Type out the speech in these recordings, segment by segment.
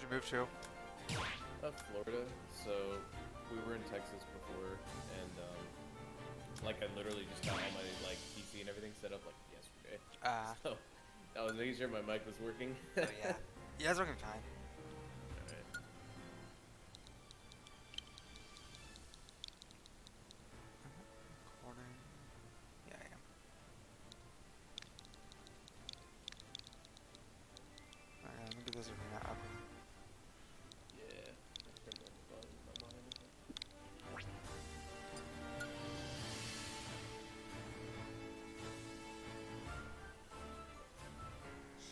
you move to? Florida. So we were in Texas before, and like I literally just got all my like PC and everything set up like yesterday. So I was making sure my mic was working. Oh yeah. Yeah, it's working fine. Alright. Recording. Yeah, I am. Alright, let me get this arena up. Yeah. I turned on the volume on mine.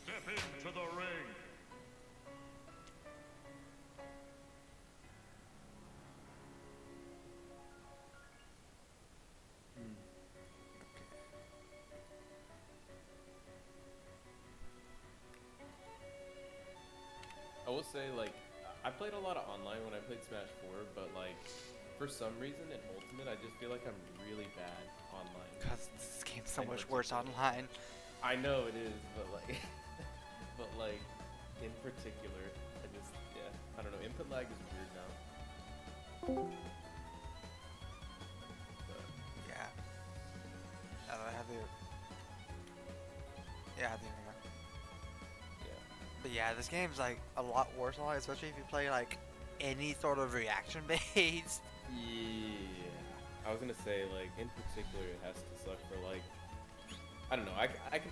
Step into the ring. I will say, like, I played a lot of online when I played Smash 4, but like, for some reason in Ultimate, I just feel like I'm really bad online. Because this game's so In much worse particular. online. I know it is, but like, but like, in particular, I just, yeah, I don't know. Input lag is weird now. But, Yeah. I have the. Yeah, I have the arena. yeah. But yeah, this game's like a lot worse online, especially if you play like any sort of reaction based. Yeah. I was gonna say, like, in particular, it has to suck for like, I don't know.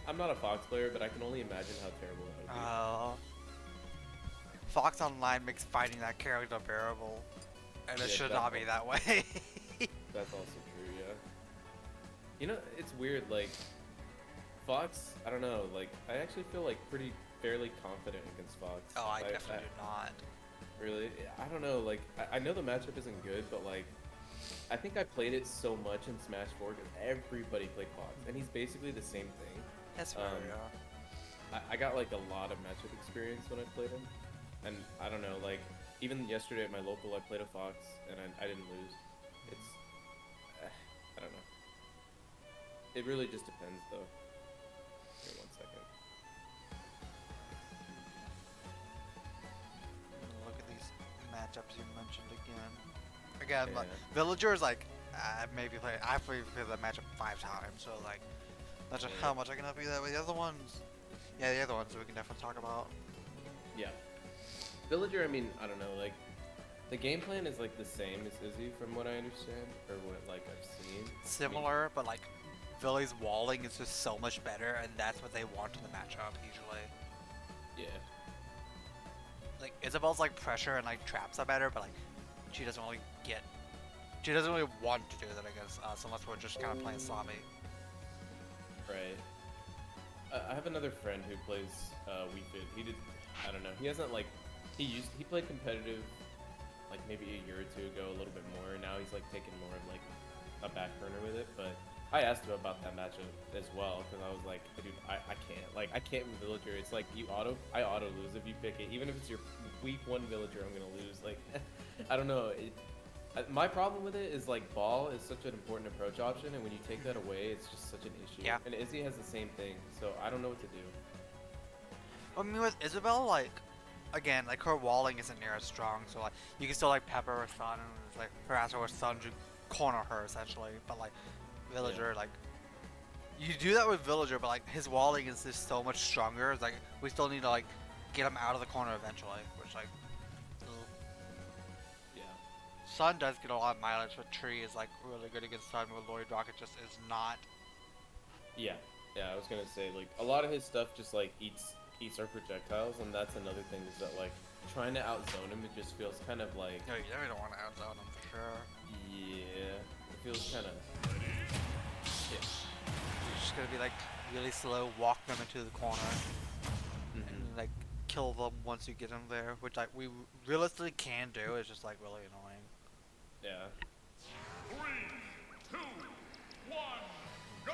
I'm not a Fox player, but I can only imagine how terrible that would be. Fox Online makes fighting that character bearable, and it Yeah, should that's not be also that way. That's also true, yeah. You know, it's weird, like, Fox, I don't know, like, I actually feel, like, pretty fairly confident against Fox. Oh, I definitely do not. Really? I don't know, like, I know the matchup isn't good, but, like, I think I played it so much in Smash 4 because everybody played Fox, and he's basically the same thing. That's fair, yeah. I got, like, a lot of matchup experience when I played him, and I don't know, like, even yesterday at my local, I played a Fox, and I didn't lose. It's, I don't know. It really just depends, though. Here, 1 second. Look at these matchups you mentioned again. Again, like, Yeah. Villagers, like, I've played that matchup 5 times, so like, not sure how much I can help you that way. The other ones, yeah, the other ones we can definitely talk about. Yeah. Villager, I mean, I don't know, like, the game plan is, like, the same as Izzy, from what I understand, or what, like, I've seen. Similar, but like, Villie's walling is just so much better, and that's what they want in the matchup, usually. Yeah. Like, Isabel's, like, pressure and, like, traps are better, but, like, she doesn't really want to do that against us unless we're just kind of playing sloppy. Right. I have another friend who plays Wii Fit. He did, I don't know, he hasn't, like, he played competitive, like, maybe a year or two ago, a little bit more, and now he's, like, taking more of, like, a back burner with it, but I asked him about that matchup as well, because I was like, dude, I can't. Like, I can't with Villager. It's like, I auto lose if you pick it. Even if it's your week 1 Villager, I'm going to lose. Like, I don't know. My problem with it is, like, ball is such an important approach option, and when you take that away, it's just such an issue. Yeah. And Izzy has the same thing, so I don't know what to do. I mean, with Isabel, like, again, like, her walling isn't near as strong, so, like, you can still, like, pepper her son and, like, harass her with sun to corner her, essentially, but, like, Villager, like, you do that with Villager, but, like, his walling is just so much stronger. It's like, we still need to, like, get him out of the corner eventually, which, like, Yeah. Sun does get a lot of mileage, but Tree is, like, really good against Sun, where Lloyd Rocket just is not. Yeah. Yeah, I was going to say, like, a lot of his stuff just, like, eats our projectiles, and that's another thing is that, like, trying to outzone him, it just feels kind of like... No, you definitely don't want to outzone him, for sure. Yeah. It feels kind of... Yeah. You're just gonna be, like, really slow, walk them into the corner, and, like, kill them once you get them there, which, like, we realistically can do. It's just, like, really annoying. Yeah. 3, 2, 1, go!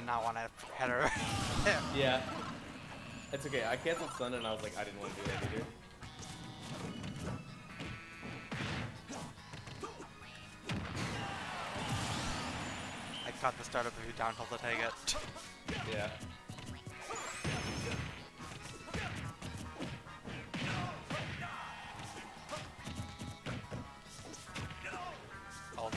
did not want to hit her. Yeah. It's okay. I canceled stun and I was like, I didn't want to do that either. I caught the startup of you down tilt to take it. Yeah. Oh.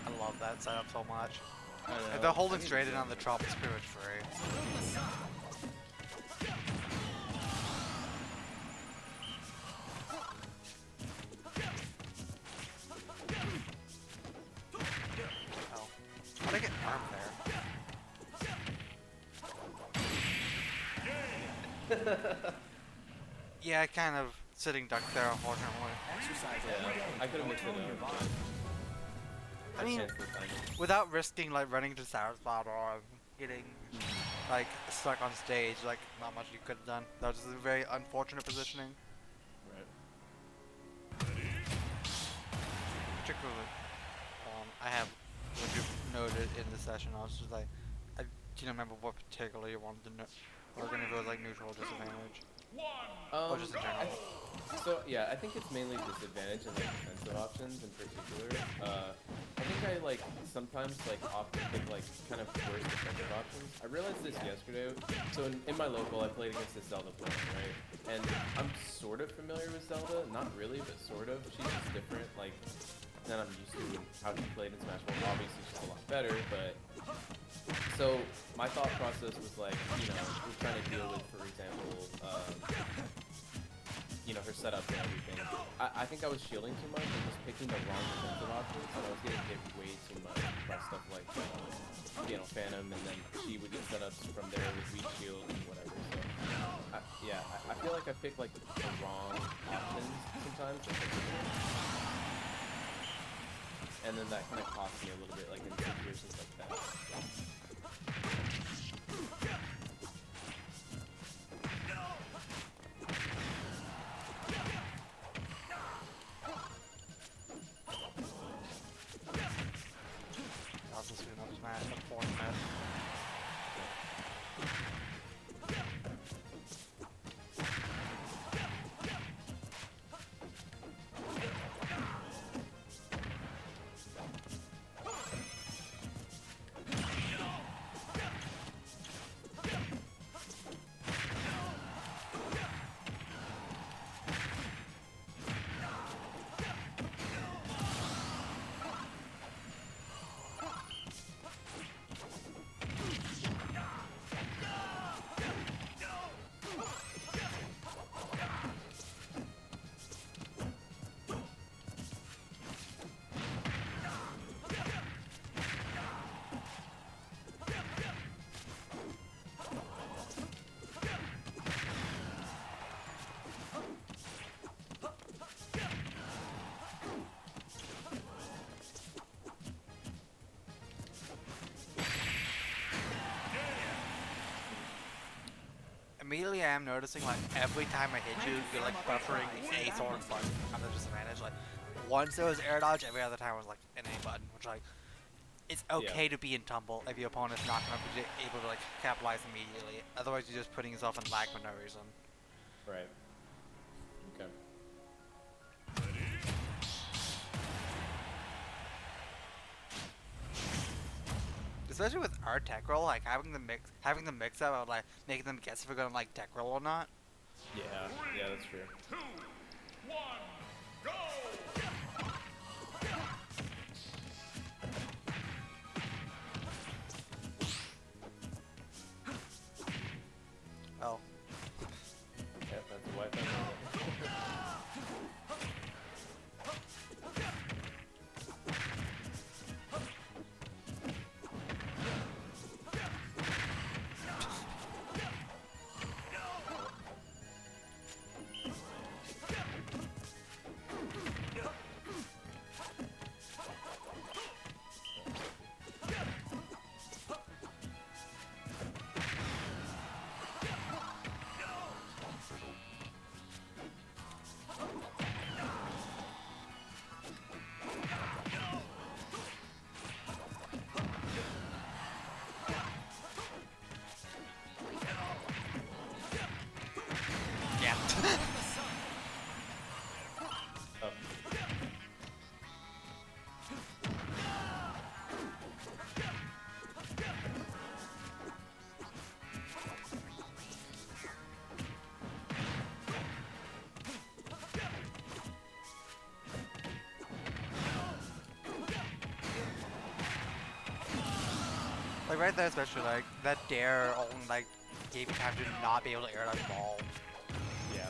I love that setup so much. I know. If they're I holding need straight to in do on the it. drop, it's pretty much free. Oh. How'd I get armed there? Yeah, kind of sitting duck there, unfortunately. Yeah. I could have mixed it up. I mean, chance to find it. without risking like running to Sarah's spot or getting like stuck on stage, like not much you could have done. That was just a very unfortunate positioning. Right. Particularly, I have what you noted in the session. I was just like, I didn't remember what particularly you wanted to know. We're gonna go with like neutral or disadvantage, or just in general. So yeah, I think it's mainly disadvantage and like defensive options in particular. I think I like sometimes like often pick like kind of worse defensive options. I realized this yesterday. So in my local, I played against this Zelda player, right? And I'm sort of familiar with Zelda, not really, but sort of. She's just different, like than I'm used to and how she played in Smash Bros. Obviously, she's a lot better, but. So my thought process was like, you know, we're trying to deal with, for example, you know, her setup and everything. I think I was shielding too much and just picking the wrong defensive options, and I was getting hit way too much by stuff like, you know, Phantom, and then she would get setups from there with weak shield and whatever. So, I feel like I picked like the wrong options sometimes. And then that kind of cost me a little bit, like in situations like that. How's this doing up smash? A 4 minute. Immediately I am noticing like every time I hit you, you're like buffering A sword like under disadvantage. Like once it was air dodge, every other time was like an A button, which like it's okay to be in tumble if your opponent's not gonna be able to like capitalize immediately. Otherwise you're just putting yourself in lag for no reason. Right. Okay. Especially with our tech roll, like having the mix up of like making them guess if we're gonna like tech roll or not. Yeah. Yeah, that's true. 2, 1, go! Oh. Yep, that's a white man. Like right there, especially like that dare only like gave you time to not be able to air that ball. Yeah.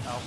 Oh.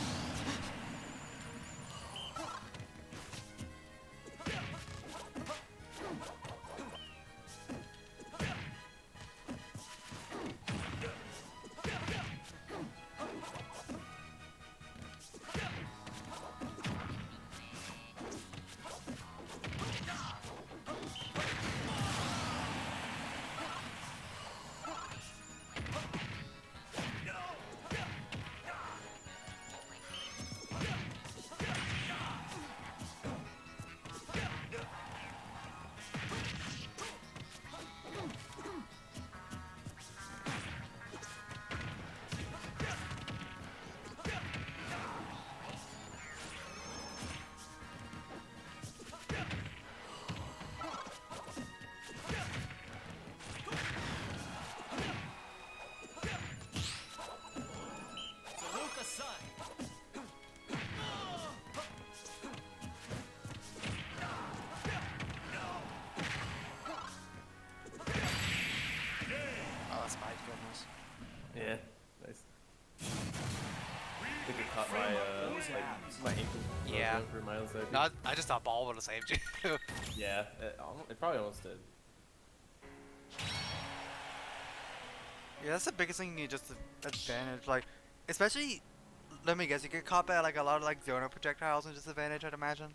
Oh, that's my goodness. Yeah. Nice. I think it caught my my ankle. Yeah. For Miles. No, I just thought ball would have saved you. Yeah. It probably almost did. Yeah, that's the biggest thing you just advantage. Like, especially, let me guess, you get caught by like a lot of like Zona projectiles and disadvantage, I'd imagine.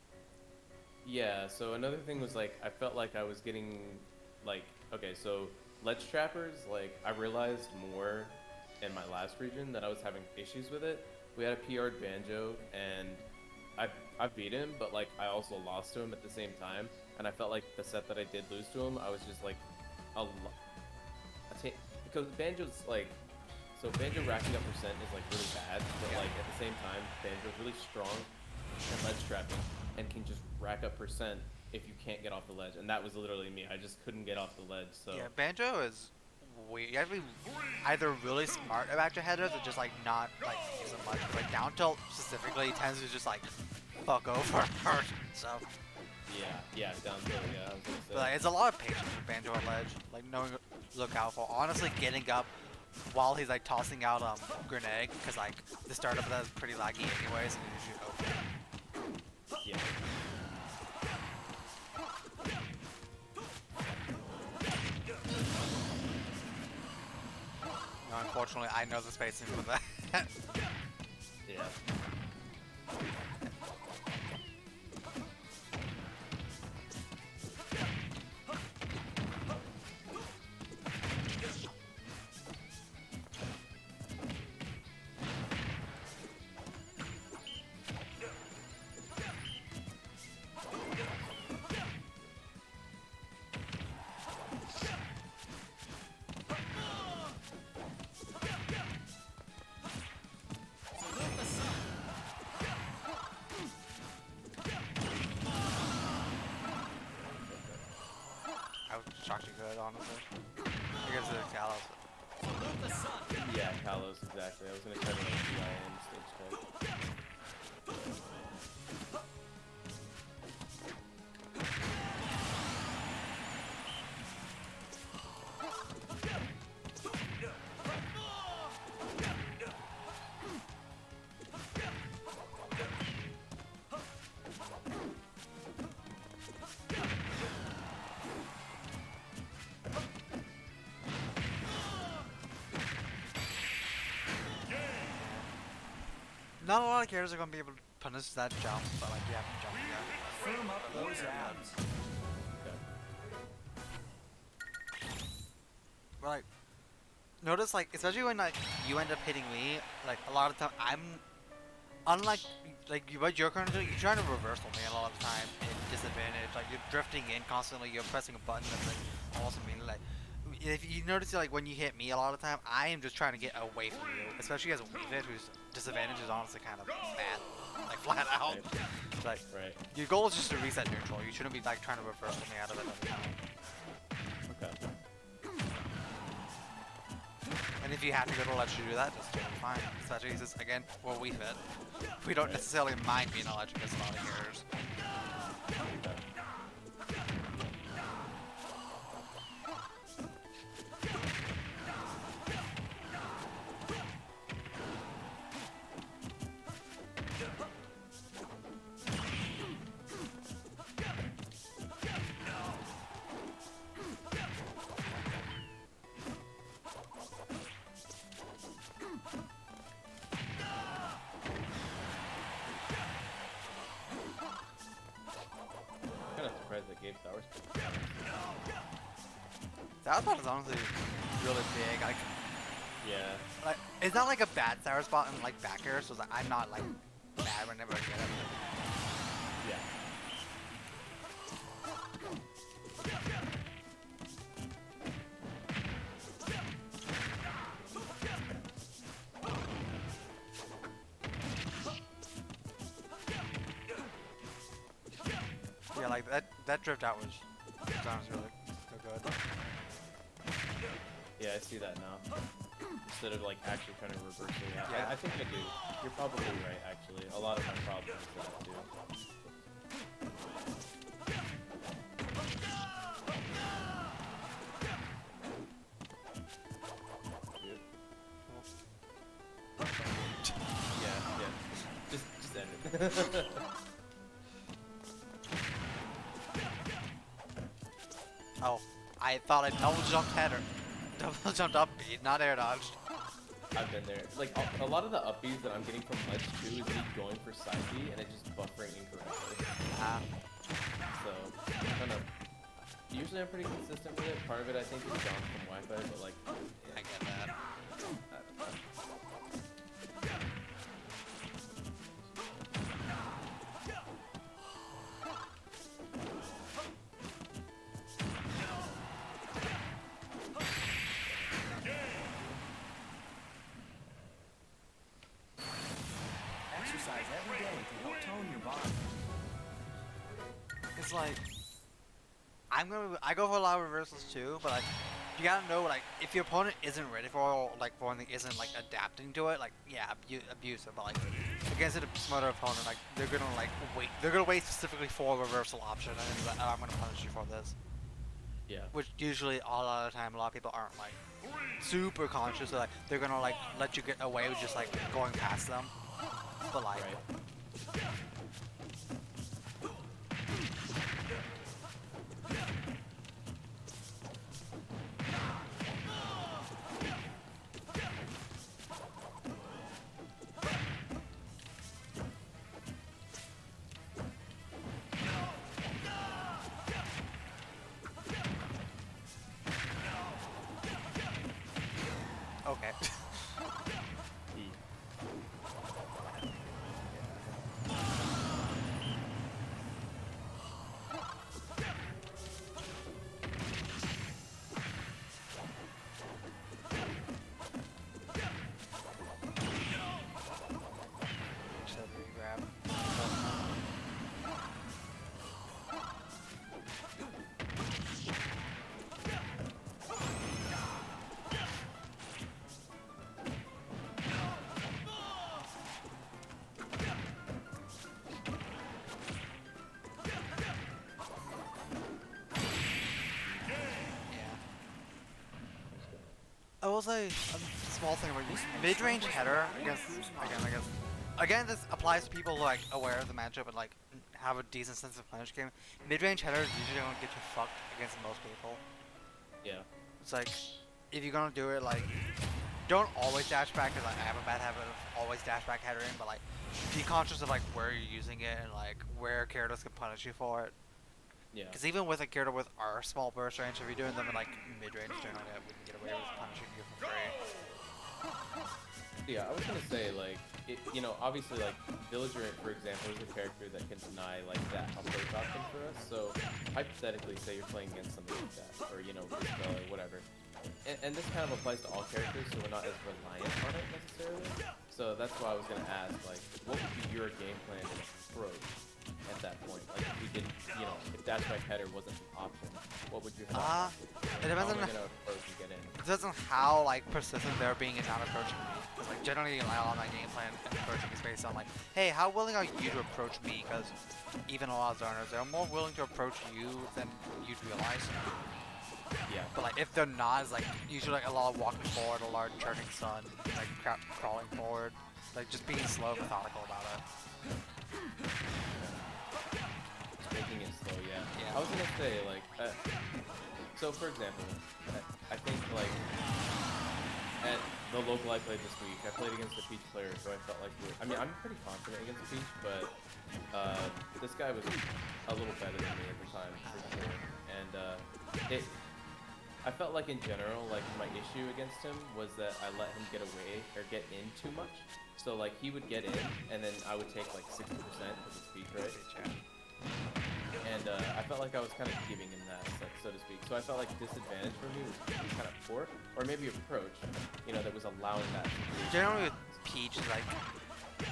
Yeah, so another thing was like I felt like I was getting like okay, so ledge trappers, like I realized more in my last region that I was having issues with it. We had a PR'd Banjo and I beat him, but like I also lost to him at the same time, and I felt like the set that I did lose to him, I was just like because Banjo's like so Banjo racking up percent is like really bad, but like at the same time Banjo's really strong and ledge trapping and can just rack up percent if you can't get off the ledge, and that was literally me. I just couldn't get off the ledge. So Yeah, Banjo is weird. You have to be either really smart about your headers or just like not like use them much. Like down tilt specifically tends to just like fuck over so. yeah, down to yeah. I was gonna But like, it's a lot of patience with Banjo at ledge. Like knowing to look out for. Honestly, getting up while he's like tossing out grenade, because like the startup of that is pretty laggy anyways, and you usually hope. yeah. No, unfortunately, I know the spacing for that. Yeah. I was shocked you good, honestly. I guess it's Kalos. Yeah, Kalos, exactly. I was gonna try to like DIM stage type. Not a lot of characters are gonna be able to punish that jump, but like you have to jump again. Firm up those abs. But like, notice like, especially when like you end up hitting me, like a lot of time I'm, unlike like what you're currently doing, you're trying to reversal me a lot of the time in disadvantage. Like you're drifting in constantly, you're pressing a button that's like also mean like if you notice like when you hit me a lot of the time, I am just trying to get away from you, especially as a Weavit whose disadvantage is honestly kind of bad, like flat out. Right. Like Right. your goal is just to reset neutral. You shouldn't be like trying to reverse me out of it every time. Okay. And if you have to go to let you do that, just do it fine. Especially since again we're Weavit. We don't Right. necessarily mind being allergic against a lot of carriers. Okay. Kind of surprised that Gabe Sowers. That spot is honestly really big. Yeah. It's not like a bad sour spot in like back air, so it's like, I'm not like mad whenever I get it. Yeah. Yeah, like that drift out sounds really so good. Yeah, I see that now. Instead of like actually trying to reverse it. Yeah, Yeah. I think I do. You're probably right, actually. A lot of my problems is that too. Yeah. Just end it. Oh, I thought I double jumped header. Double jumped up B, not air dodged. I've been there. Like a lot of the upbeats that I'm getting from ledge 2 is me going for side B and it just buffering incorrectly. So kind of. Usually I'm pretty consistent with it. Part of it I think is gone from Wi-Fi, but like I get that. I don't know. Exercise every day to help tone your body. It's like I go for a lot of reversals too, but like you gotta know like if your opponent isn't ready for one thing isn't like adapting to it, like yeah, abuse it, but like against a smarter opponent, like they're gonna wait specifically for a reversal option, and then be like, oh, I'm gonna punish you for this. Yeah. Which usually a lot of the time a lot of people aren't like super conscious, so like they're gonna like let you get away with just like going past them. But like Right. okay. E. Just have to grab. I will say a small thing about mid-range header again this applies to people who like aware of the matchup and like have a decent sense of punish game. Mid-range headers usually don't get you fucked against most people. Yeah. It's like if you're gonna do it, like don't always dash back because like, I have a bad habit of always dash back headering, but like be conscious of like where you're using it and like where characters can punish you for it. Yeah. Because even with a character with our small burst range, if you're doing them in like mid-range, generally we can get away with punishing you for free. Yeah, I was gonna say like obviously like Villager for example is a character that can deny like that approach option for us. So hypothetically, say you're playing against something like that, or Isabella or whatever, and this kind of applies to all characters, so we're not as reliant on it necessarily. So that's why I was gonna ask like, what would be your game plan and approach at that point? Like if we didn't, if dash back header wasn't an option, what would your thought It depends on how am I gonna approach and get in? it depends on how like persistent they're being in not approaching me. Because like generally a lot of my game plan and approaching is based on like, hey, how willing are you to approach me? Because even a lot of zoners, they're more willing to approach you than you'd realize. Yeah. But like if they're not, it's like usually like a lot of walking forward, a large turning sun, like crawling forward, like just being slow, methodical about it. Making it slow, yeah. Yeah. I was gonna say, like, so for example, I think, like, at the local I played this week, I played against a Peach player, so I felt like I'm pretty confident against Peach, but this guy was a little better than me at the time, for sure. And I felt like in general, like, my issue against him was that I let him get away, or get in too much. So, like, he would get in, and then I would take, like, 60% of his speed, right? And I felt like I was kind of giving him that, so to speak. So I felt like disadvantage for me was kind of poor, or maybe approach, that was allowing that. Generally with Peach, like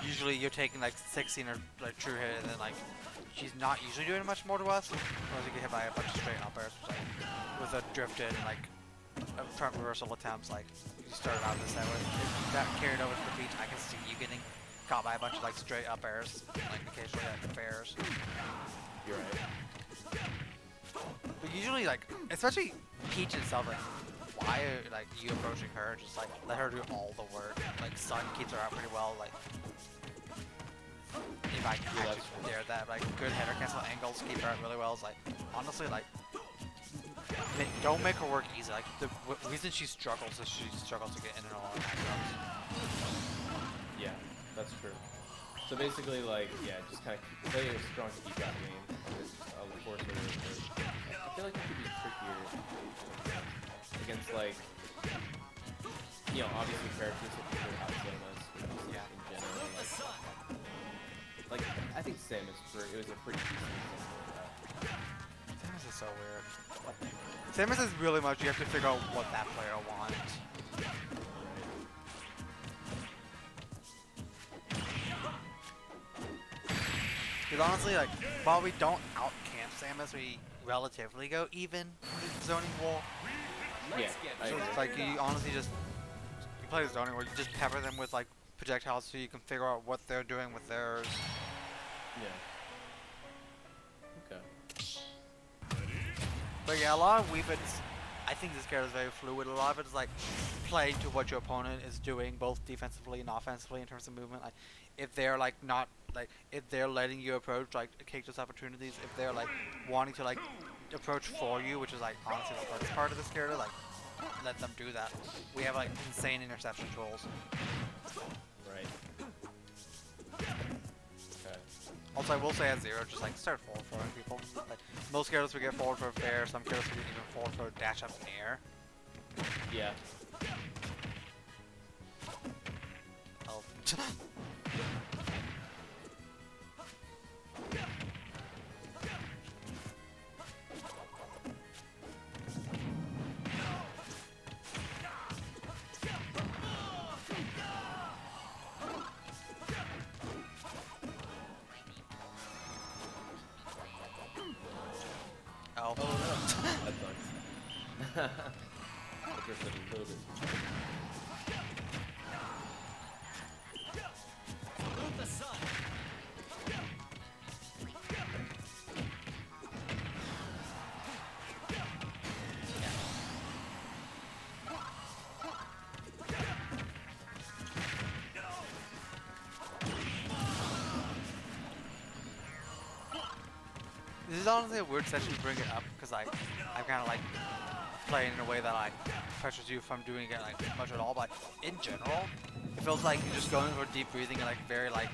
usually you're taking like 16 or like true hit, and then like she's not usually doing much more to us, unless you get hit by a bunch of straight up airs, which, like with a drifted and like a front reversal attempts. Like you started out this way, if that carried over to the Peach, I can see you getting caught by a bunch of like straight up airs, like occasionally like fairs. You're right. But usually, like, especially Peach itself, like, why are, like, you approaching her? Just, like, let her do all the work. Like, Sun keeps her out pretty well, like, if I can actually dare that, like, good header cancel angles keep her out really well. It's like, honestly, like, don't make her work easy. Like, the reason she struggles is she struggles to get in and all of matchups. Yeah, that's true. So basically, like, yeah, just kind of play a strong keep out game. I'll force her to. I feel like it could be trickier against, like, obviously characters that people outzone us. Yeah. In general, like I think Samus it was a pretty decent example of that. Samus is so weird. Samus is really much, you have to figure out what that player wants. Because honestly, like, while we don't out-camp Samus, we relatively go even with the zoning wall. Yeah, So it's like, you honestly just, you play the zoning wall, you just pepper them with, like, projectiles so you can figure out what they're doing with theirs. Yeah. Okay. But yeah, a lot of Wii Fits, I think this character is very fluid. A lot of it is, like, play to what your opponent is doing, both defensively and offensively in terms of movement. Like, if they're, like, not, like, if they're letting you approach, like, take those opportunities, if they're, like, wanting to, like, approach for you, which is, like, honestly the hardest part of this character, like, let them do that. We have, like, insane interception tools. Right. Okay. Also, I will say at Zero, just, like, start forward throwing people. Like, most characters we get forward for a fair, some characters we get even forward for a dash up in the air. Yeah. Oh. Oh. Oh no. That sucks. I drifted a little bit. Salute the sun. This is honestly a weird session to bring it up, because like, I'm kind of like playing in a way that like pressures you from doing it like much at all, but in general, it feels like you're just going for deep breathing and like very like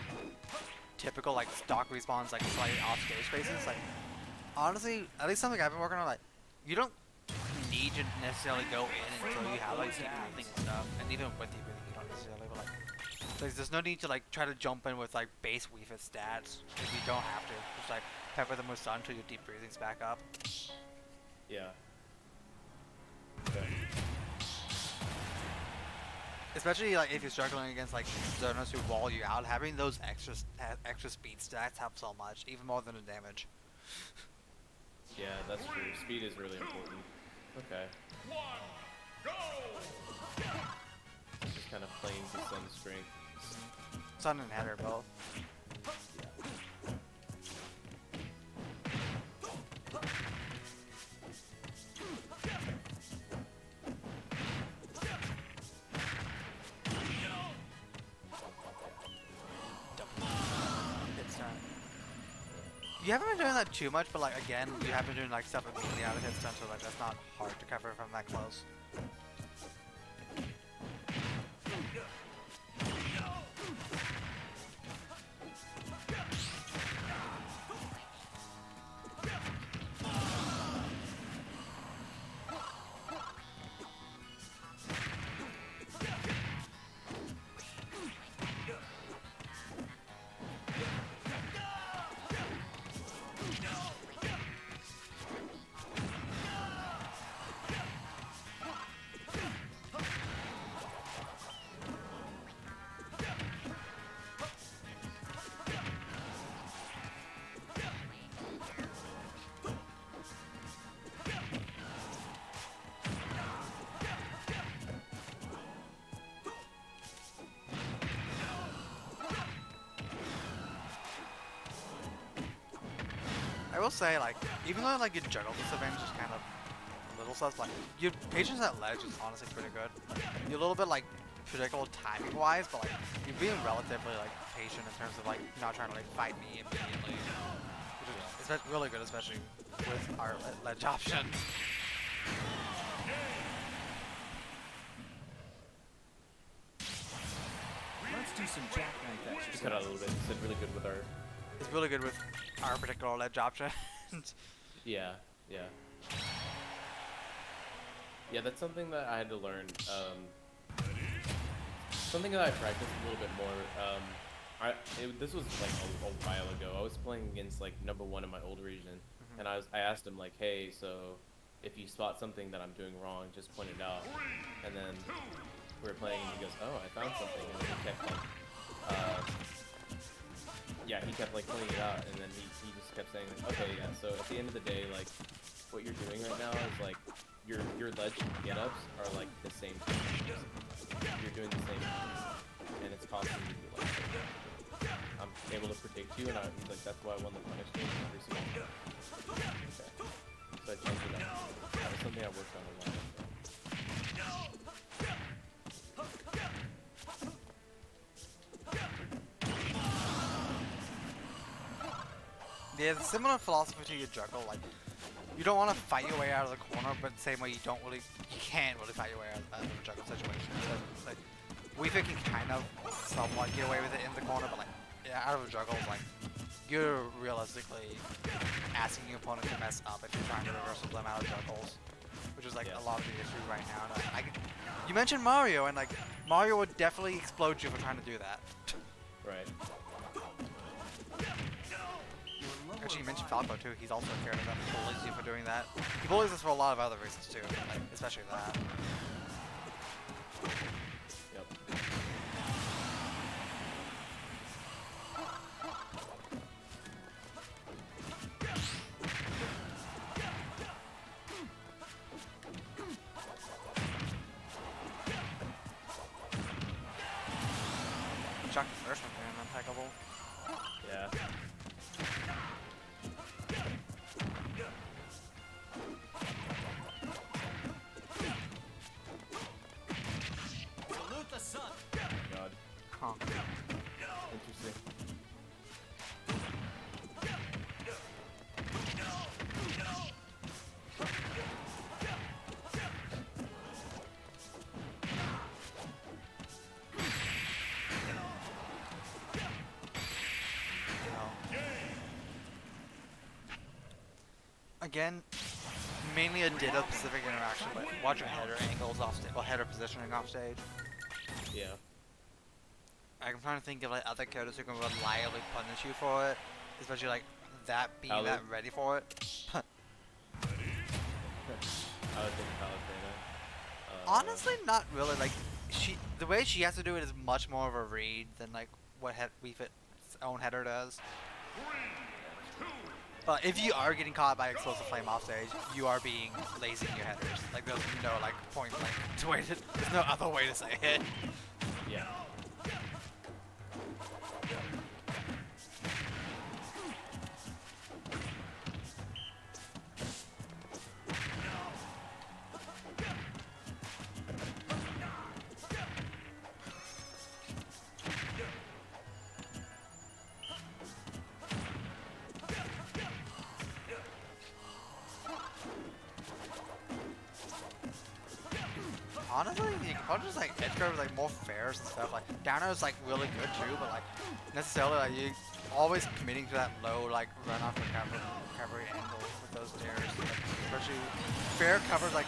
typical like stock respawns, like slightly off stage spaces. Like honestly, at least something I've been working on, like you don't need to necessarily go in until you have like deep breathing and stuff. And even with deep breathing, you don't necessarily. But like, there's no need to like try to jump in with like base Wii Fit stats if you don't have to. Just like pepper them with sun until your deep breathing's back up. Yeah. Okay. Especially like if you're struggling against like zoners who wall you out, having those extra speed stats helps so much, even more than the damage. Yeah, that's true. Speed is really important. Okay. Just kind of playing to Sun's strength. Sun and header both. You haven't been doing that too much, but like again, you have been doing like stuff immediately out of hit stun, so like that's not hard to cover from that close. I will say, like, even though like your juggle disadvantage is kind of little stuff, like your patience at ledge is honestly pretty good. You're a little bit like predictable timing wise, but like you're being relatively like patient in terms of like not trying to like fight me immediately, which is really good, especially with our ledge options. Let's do some jackknife Just cut out a little bit. It's really good with our. It's really good with our particular ledge options. Yeah, yeah. Yeah, that's something that I had to learn. Something that I practiced a little bit more. This was like a while ago. I was playing against like #1 in my old region, and I asked him like, hey, so if you spot something that I'm doing wrong, just point it out. And then we were playing, and he goes, oh, I found something, and then he kept like, yeah, he kept like pointing it out, and then he just kept saying like, okay, yeah. So at the end of the day, like, what you're doing right now is like your ledge get-ups are like the same thing. You're doing the same thing, and it's costing you like. I'm able to predict you, and he's like, that's why I won the punish game every single time. Okay. So I changed it up. That was something I worked on a lot. Yeah, it's a similar philosophy to your juggle. Like, you don't want to fight your way out of the corner, but the same way you can't really fight your way out of a juggle situation. So, like, Wii Fit can kind of somewhat get away with it in the corner, but like, yeah, out of a juggle, like, you're realistically asking your opponent to mess up if you're trying to reversal them out of juggles, which is like a lot of the issue right now. And you mentioned Mario, and like, Mario would definitely explode you for trying to do that. Right. Actually, you mentioned Falco too. He's also a character that bullies you for doing that. He bullies us for a lot of other reasons too, like, especially that. Yep. Chuck the first one, man, impeccable. Yeah. Salute the sun. God. Huh. Interesting. Again, mainly a ditto specific interaction, but watch your header angles off stage, well, header positioning off stage. Yeah. Like, I'm trying to think of like other characters who can reliably punish you for it, especially like that being Palu. that ready for it. I would think Palutena. Honestly, not really. Like, the way she has to do it is much more of a read than like what Wii Fit's own header does. But if you are getting caught by explosive flame off stage, you are being lazy in your headers. Like, there's no like point, like there's no other way to say it. Yeah. Honestly, you can probably just like edge guard with like more fairs and stuff. Like down air is like really good too, but like necessarily like you always committing to that low like run off recovery angle with those stairs. Like, especially fair covers like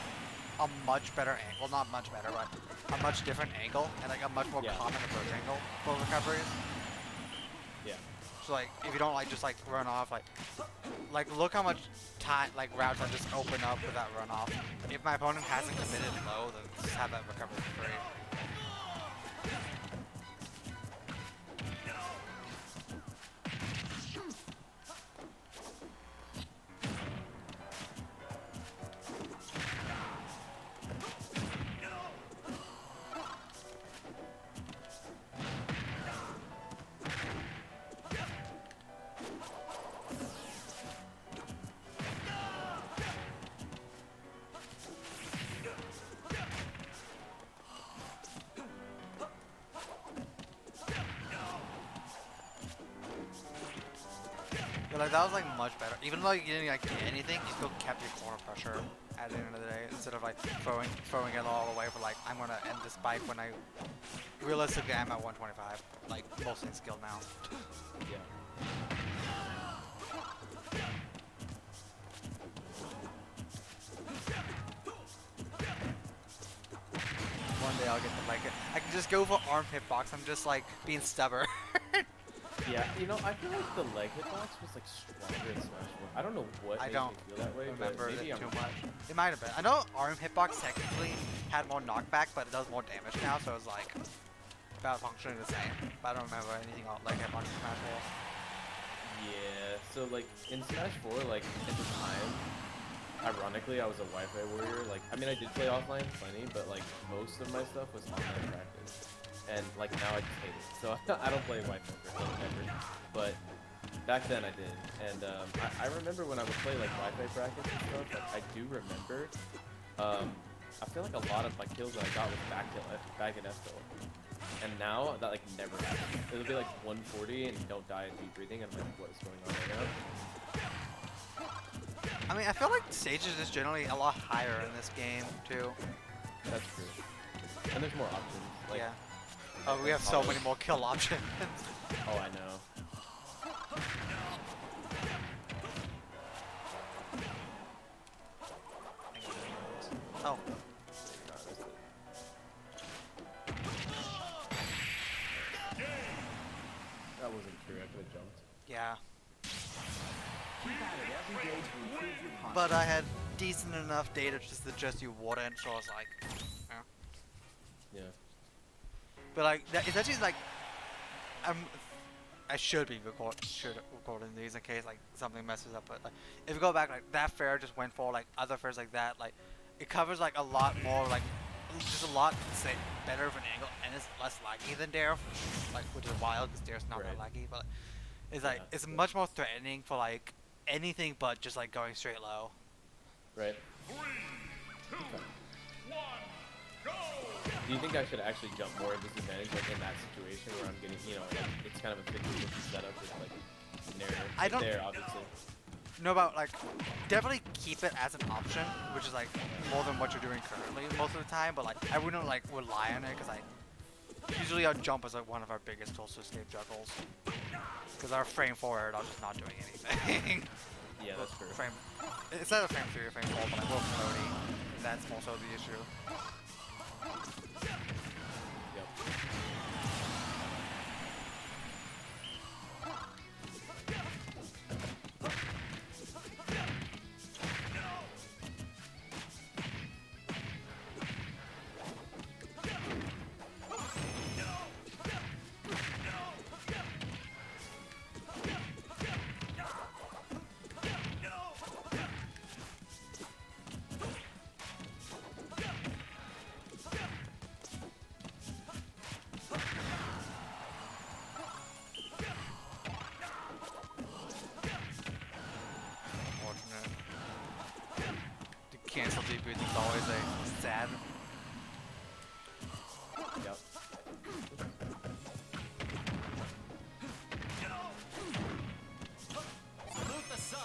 a much better angle, well not much better, but a much different angle and like a much more common approach angle for recoveries. Yeah. So like if you don't like just like run off like look how much time like routes I just open up with that run off. If my opponent hasn't committed low, then just have that recovery free. Like that was like much better. Even though you didn't like get anything, you still kept your corner pressure at the end of the day instead of like throwing it all away for like I'm gonna end this spike when I realistically I'm at 125. Like mostly in skill now. Yeah. One day I'll get to like it. I can just go for arm hitbox. I'm just like being stubborn. Yeah, you know, I feel like the leg hitbox was like stronger in Smash 4. I don't know what I made don't me feel that way, remember but maybe it I'm too much. It might have been. I know arm hitbox technically had more knockback, but it does more damage now, so it's like about functioning the same. But I don't remember anything on like hitbox in Smash 4. Yeah, so like in Smash 4, like at the time, ironically, I was a Wi-Fi warrior. Like, I mean, I did play offline plenty, but like most of my stuff was online practice. And like now I just hate it. So I don't play Wi-Fi ever. But back then I did. And I remember when I would play like Wi-Fi practice and stuff, like, I do remember, I feel like a lot of my kills that I got was back at F tilt. And now that like never happens. It'll be like 140 and you don't die at deep breathing. I'm like, what is going on right now? I mean, I feel like stages is generally a lot higher in this game too. That's true. And there's more options. Like, yeah. Oh, we have so many more kill options. Oh, I know. Oh. That wasn't true. I could have jumped. Yeah. Keep at it every day to improve your confidence. But I had decent enough data to suggest you wouldn't, so I was like, yeah. Yeah. But like, it's actually like, I should be recording these in case like something messes up. But like, if you go back, like that fair just went for like other fairs like that. Like, it covers like a lot more, like just a lot better of an angle, and it's less laggy than Dare, like which is wild because Dare's not that laggy. But it's like it's much more threatening for like anything but just like going straight low. Right. 3, 2, 1, go! Do you think I should actually jump more at disadvantage, like in that situation where I'm getting, you know, like it's kind of a 50-50 setup with like Nair, I don't there, obviously. know about like definitely keep it as an option, which is like more than what you're doing currently most of the time. But like I wouldn't like rely on it because usually our jump is like one of our biggest tools to escape juggles. Because our frame forward, I'm just not doing anything. Yeah, that's true. Frame. It's either frame 3 or frame 4, but like we're floating. That's more so the issue. Yep. Unfortunate. The cancel DP is always a sad. Yep. Salute the sun.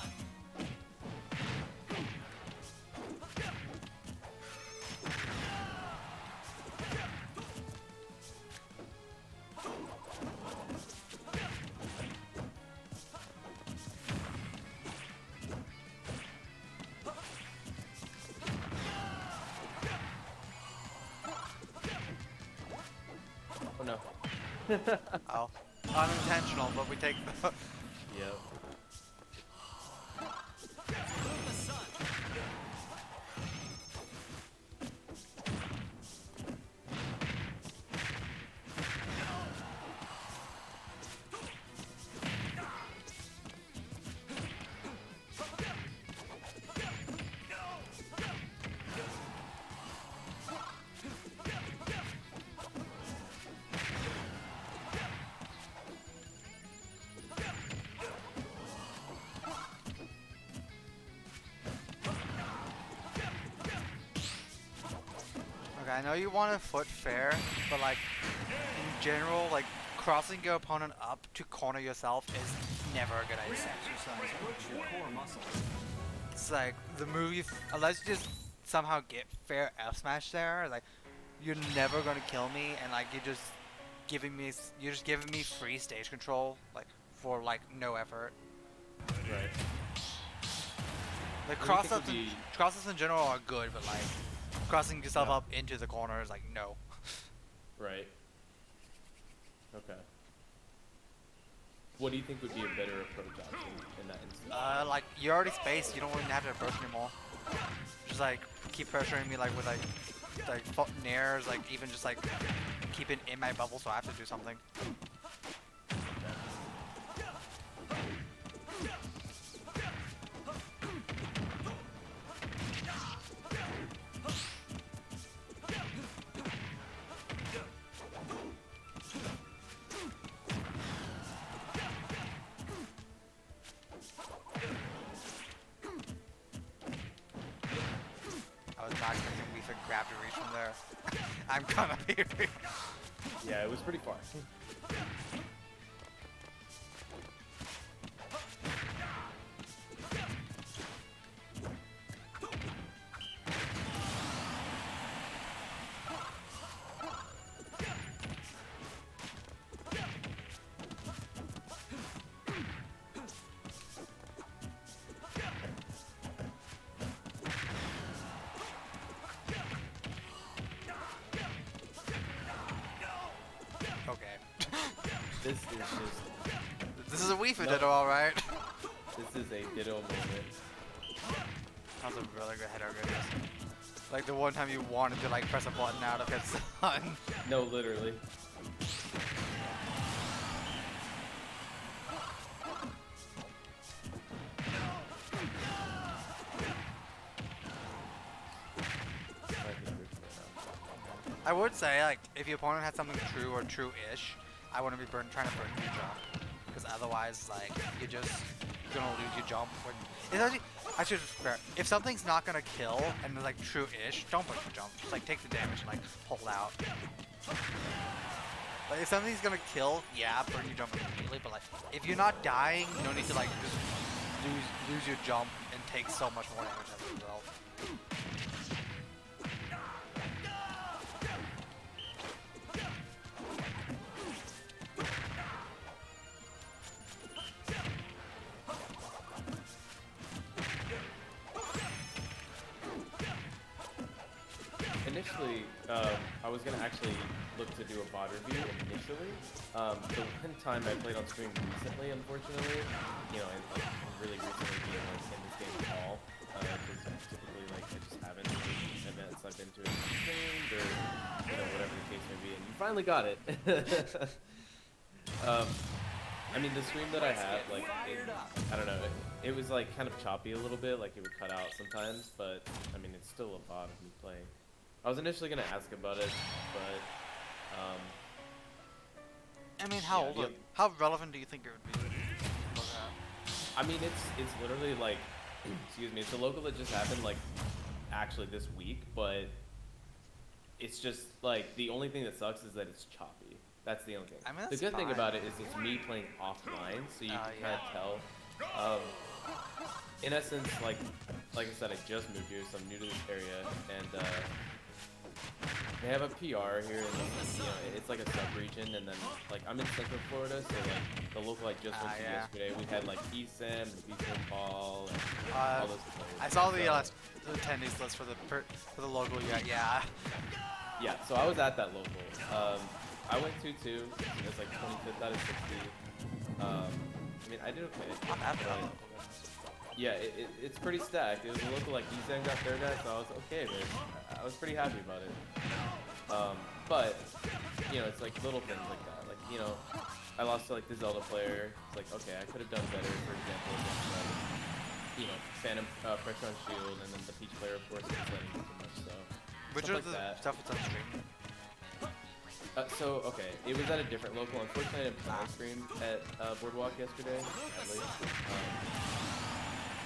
Oh no. Oh. Unintentional, but we take the. Yep. Salute the sun. Okay, I know you want a foot fair, but like in general, like crossing your opponent up to corner yourself is never a good idea. Exercise works your core muscle. It's like the movie, unless you just somehow get fair F smash there, like you're never gonna kill me, and like you're just giving me free stage control, like for like no effort. Right. Like What do you think would be- crossups in general are good, but like crossing yourself Yeah. up into the corner is like no. Right. Okay. What do you think would be a better approach option in that instance? Like you're already spaced, you don't even have to approach anymore. Just like keep pressuring me like with like nairs, like even just like keep it in my bubble, so I have to do something. I was not expecting Leaf to grab to reach from there. I'm gonna be real. Yeah, it was pretty far. Okay. This is just. This is a Wii Fit Nope. Ditto, alright. This is a ditto moment. That was a really good header, goodness. Like the one time you wanted to like press a button out of its sun. No, literally. I would say like if your opponent had something true or true-ish, I wouldn't be trying to burn your jump, because otherwise like you're just gonna lose your jump. It's actually, I should prepare. If something's not gonna kill and it's like true-ish, don't burn your jump. Just like take the damage and like hold out. Like if something's gonna kill, yeah, burn your jump immediately. But like if you're not dying, you don't need to like just lose your jump and take so much more damage as a result. actually, I was gonna actually look to do a VOD review initially. The one time I played on stream recently, unfortunately, you know, and like really recently being like in this game at all, because typically like I just haven't events I've been to it streamed or you know whatever the case may be, and you finally got it. I mean, the stream that I had, like, I don't know, it was like kind of choppy a little bit, like it would cut out sometimes, but I mean, it's still a VOD of me playing. I was initially gonna ask about it, but I mean, how Yeah, old? yep. How relevant do you think it would be? I mean, it's literally like, excuse me, it's a local that just happened like actually this week, but it's just like the only thing that sucks is that it's choppy. That's the only thing. I mean, The that's good thing fine. about it is it's me playing offline, so you can kind yeah. of tell. In essence, like I said, I just moved here, so I'm new to this area, and they have a PR here, and you know, it's like a sub-region, and then like I'm in Central Florida, so like the local I just went to Yeah. yesterday, we had like ESAM, the BSAM Ball, and all those players. I saw the So, the attendees list for the local. Yeah. yeah, so I was at that local. I went 2-2. It was like 25th out of 60. I mean, I did okay. Not bad for that But, local. yeah, it's pretty stacked. It was a local like ESAM got third at, so I was okay, man. I was pretty happy about it. But you know, it's like little things like that. Like, you know, I lost to like the Zelda player. It's like, okay, I could have done better. For example, against you know, Phantom pressure on shield, and then the Peach player, of course, didn't let him do too much. So Which stuff are like the that. stuff that's on stream? So okay, it was at a different local. Unfortunately, I didn't play stream at Boardwalk yesterday. Sadly.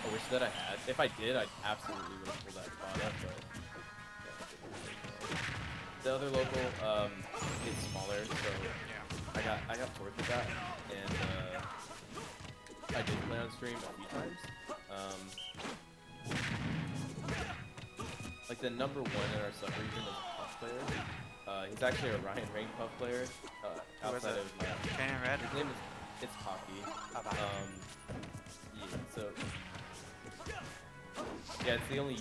I wish that I had. If I did, I absolutely would have pulled that spot up. But yeah, the other local, it's smaller, so I got fourth with that, and I did play on stream a few times. Like the number one in our sub-region is a Puff player. He's actually a Ryan Rank Puff player. Who is Outside it? of Canyon Red? his name is it's Hockey. Yeah, so yeah, it's the only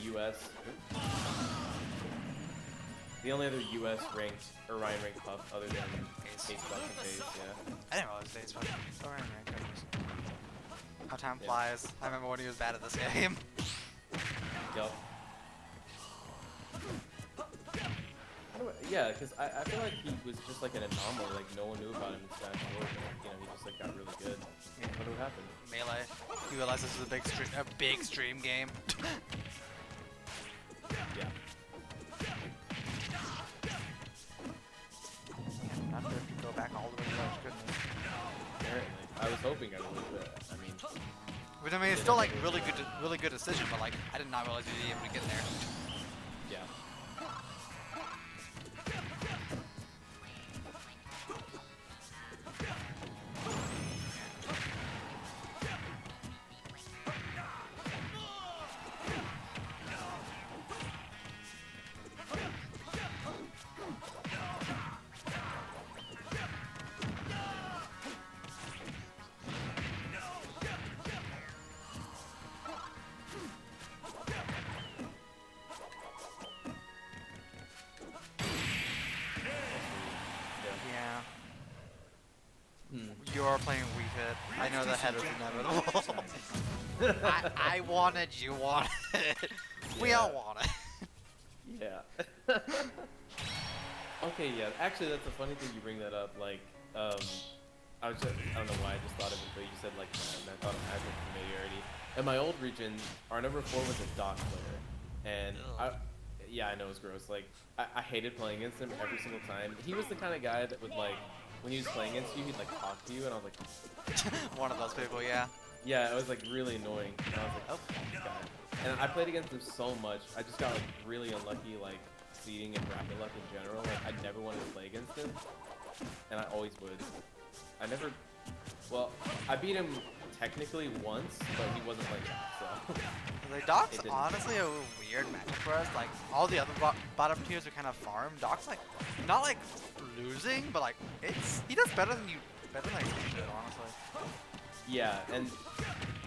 other U.S. ranked or Ryan ranked Puff other than Ace Buck and Chase. Yeah. I didn't realize Days was so right. How time Yeah. flies. I remember when he was bad at this game. Yup. Yeah, because I feel like he was just like an anomaly, like no one knew about him in Smash 4, but you know, he just like got really good. What would happen? Melee. You realize this is a big stream game. Yeah. Not sure if you go back all the way to Rush, goodness. Apparently. I was hoping I would, but I mean, But I mean, it's still like really good decision. But like, I did not realize you'd be able to get there. yeah. Yeah. Hmm. You're playing Wii Fit. I know the head is inevitable. I want it, you want it. We all want it. Yeah. Okay, yeah. Actually, that's a funny thing you bring that up. Like, I don't know why I just thought of it, but you said like, and I thought of magic familiarity. In my old region, our number 4 was a Doc player, and yeah, I know it's gross. Like, I hated playing against him every single time. He was the kind of guy that would like, when he was playing against you, he'd like talk to you, and I was like, One of those people, yeah. yeah, it was like really annoying. And I was like, oh, this guy. And I played against him so much. I just got like really unlucky, like seeding and bracket luck in general. Like I never wanted to play against him, and I always would. I never. Well, I beat him technically once, but he wasn't playing that, so. The Doc's It didn't. honestly a weird matchup for us. Like, all the other bottom tiers are kind of farm. Doc's like, not like losing, but like, he does better than I should, honestly. Yeah, and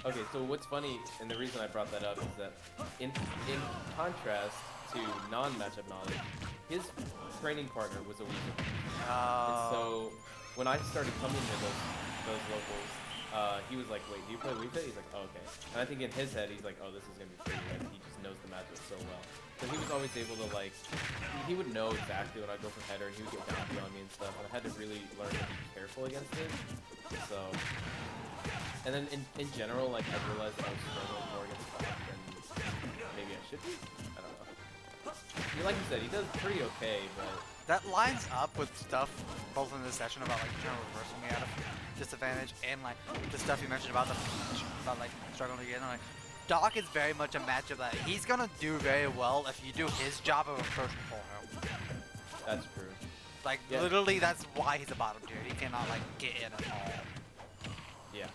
okay, so what's funny, and the reason I brought that up is that in contrast to non-matchup knowledge, his training partner was a Weaver. And so when I started coming to those locals, he was like, "Wait, do you play Wii Fit?" He's like, "Oh, okay." And I think in his head, he's like, "Oh, this is gonna be free." Like he just knows the matchup so well. So he was always able to like, he would know exactly when I go for header, and he would get bounty on me and stuff. And I had to really learn to be careful against it. So, and then in general, like I realized that I was struggling more against Doc than maybe I should be. I don't know. Like you said, he does pretty okay, but That lines up with stuff both in this session about like trying to reverse me out of disadvantage and like the stuff you mentioned about like struggling to get in. Like Doc is very much a matchup that he's gonna do very well if you do his job of approaching for him. that's true. Like Yeah. literally, that's why he's a bottom tier. He cannot like get in at all. Yeah.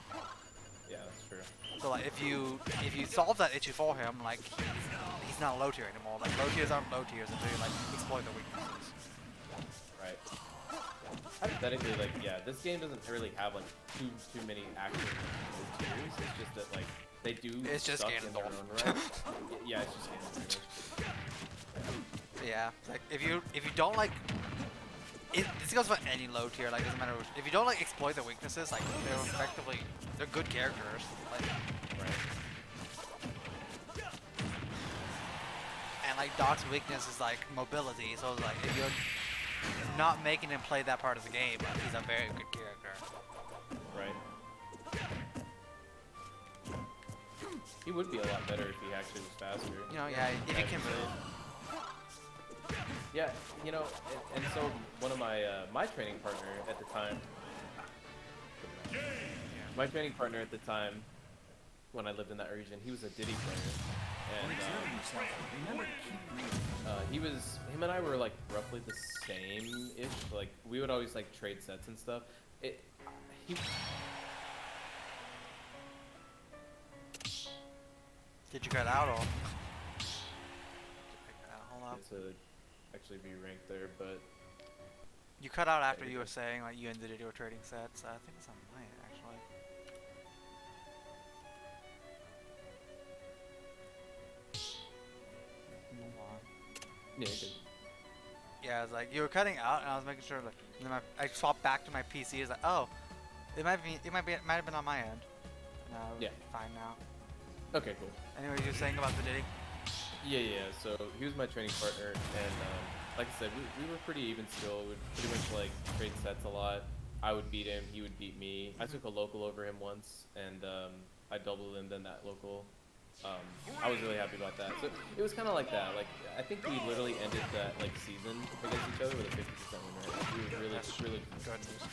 Yeah, that's true. So like if you solve that issue for him, like he's not low tier anymore. Like low tiers aren't low tiers until you like exploit their weaknesses. Right. Hypothetically, like, yeah, this game doesn't really have like too many actual tiers. It's just that like they do It's just suck in their Ganondorf. own right. Yeah, it's just Ganondorf. Yeah, like if you don't like, this goes for any low tier. Like doesn't matter which, if you don't like exploit their weaknesses, like they're good characters. Like Right. and like Doc's weakness is like mobility. So it's like if you're not making him play that part of the game, like he's a very good character. Right. He would be a lot better if he actually was faster. You know, yeah, if he can move. Yeah, you know, and so one of my my training partner at the time, when I lived in that region, he was a Diddy player, and Exert yourself. Remember to keep breathing. him and I were like roughly the same-ish. Like we would always like trade sets and stuff. Did you cut out or? Hold up. To actually be ranked there, but You cut out after you were saying like you and Diddy were trading sets. I think it's on mine actually. Hold on. yeah, good. Yeah, I was like you were cutting out, and I was making sure like and then I swapped back to my PC. It's like it might have been on my end. No, Yeah. fine now. Okay, cool. Anyway, you were saying about the Diddy? Yeah. So he was my training partner, and like I said, we were pretty even still. We'd pretty much like trade sets a lot. I would beat him, he would beat me. I took a local over him once, and I doubled him then that local. I was really happy about that. So it was kind of like that. Like I think we literally ended that like season against each other with a 50% win rate. Like, we were really, really Good news.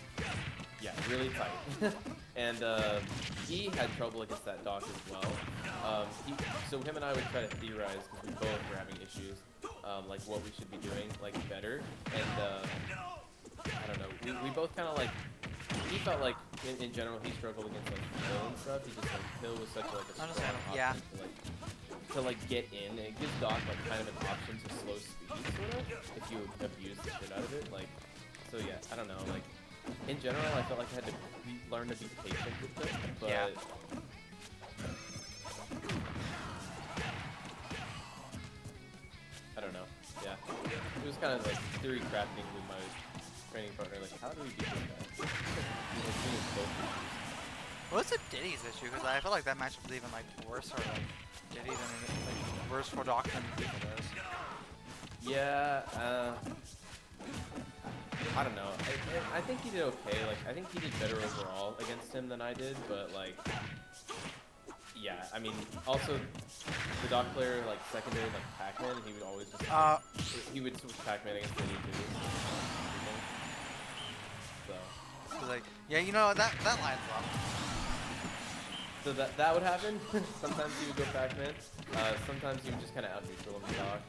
Yeah, really tight. And he had trouble against that Doc as well. So him and I would try to theorize because we both were having issues, like what we should be doing like better. And I don't know, we both kind of like, he felt like in general he struggled against like Hill and stuff. He just like Hill was such like a strong Understandable, option yeah. to like get in, and it gives Doc like kind of an option to slow speed sort of if you abuse the shit out of it. Like, so yeah, I don't know, like. In general, I felt like I had to learn to be patient with them, but Yeah. I don't know. Yeah, it was kind of like theory crafting with my training partner. Like, how do we beat this guy? What's the Diddy's issue? Because I feel like that matchup is even like worse for like Diddy than like worse for Doc than people is. Yeah. I don't know. I think he did okay. Like, I think he did better overall against him than I did, but like, yeah. I mean, also the Doc player, like secondary, like Pac-Man, he would always just he would switch Pac-Man against Diddy too. So. It's like, yeah, you know that lines up. So that would happen. Sometimes he would go Pac-Man. Sometimes he would just kind of out-neutral him, Doc.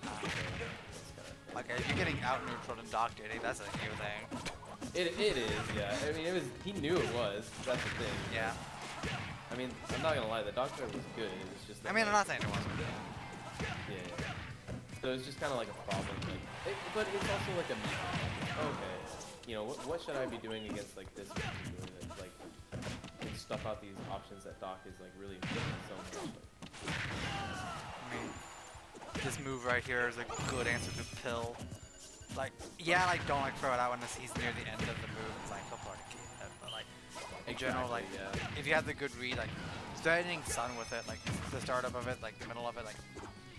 Like if you're getting out neutral in Doc Diddy, that's a new thing. It is, yeah. I mean, he knew it was. That's the thing. Yeah. I mean, I'm not gonna lie, the Doctor was good. It was just. That, I mean, I'm like, not saying it wasn't. Yeah. So it's just kind of like a problem. Like, but it's also like a me. Okay. You know, what should I be doing against like this in particular that like can stuff out these options that Doc is like really important so much. I mean, this move right here is a good answer to pill. Like, yeah, like don't like throw it out when he's near the end of the move. It's like he'll probably keep it, but like in general, like if you have the good read, like threatening Sun with it, like the startup of it, like the middle of it, like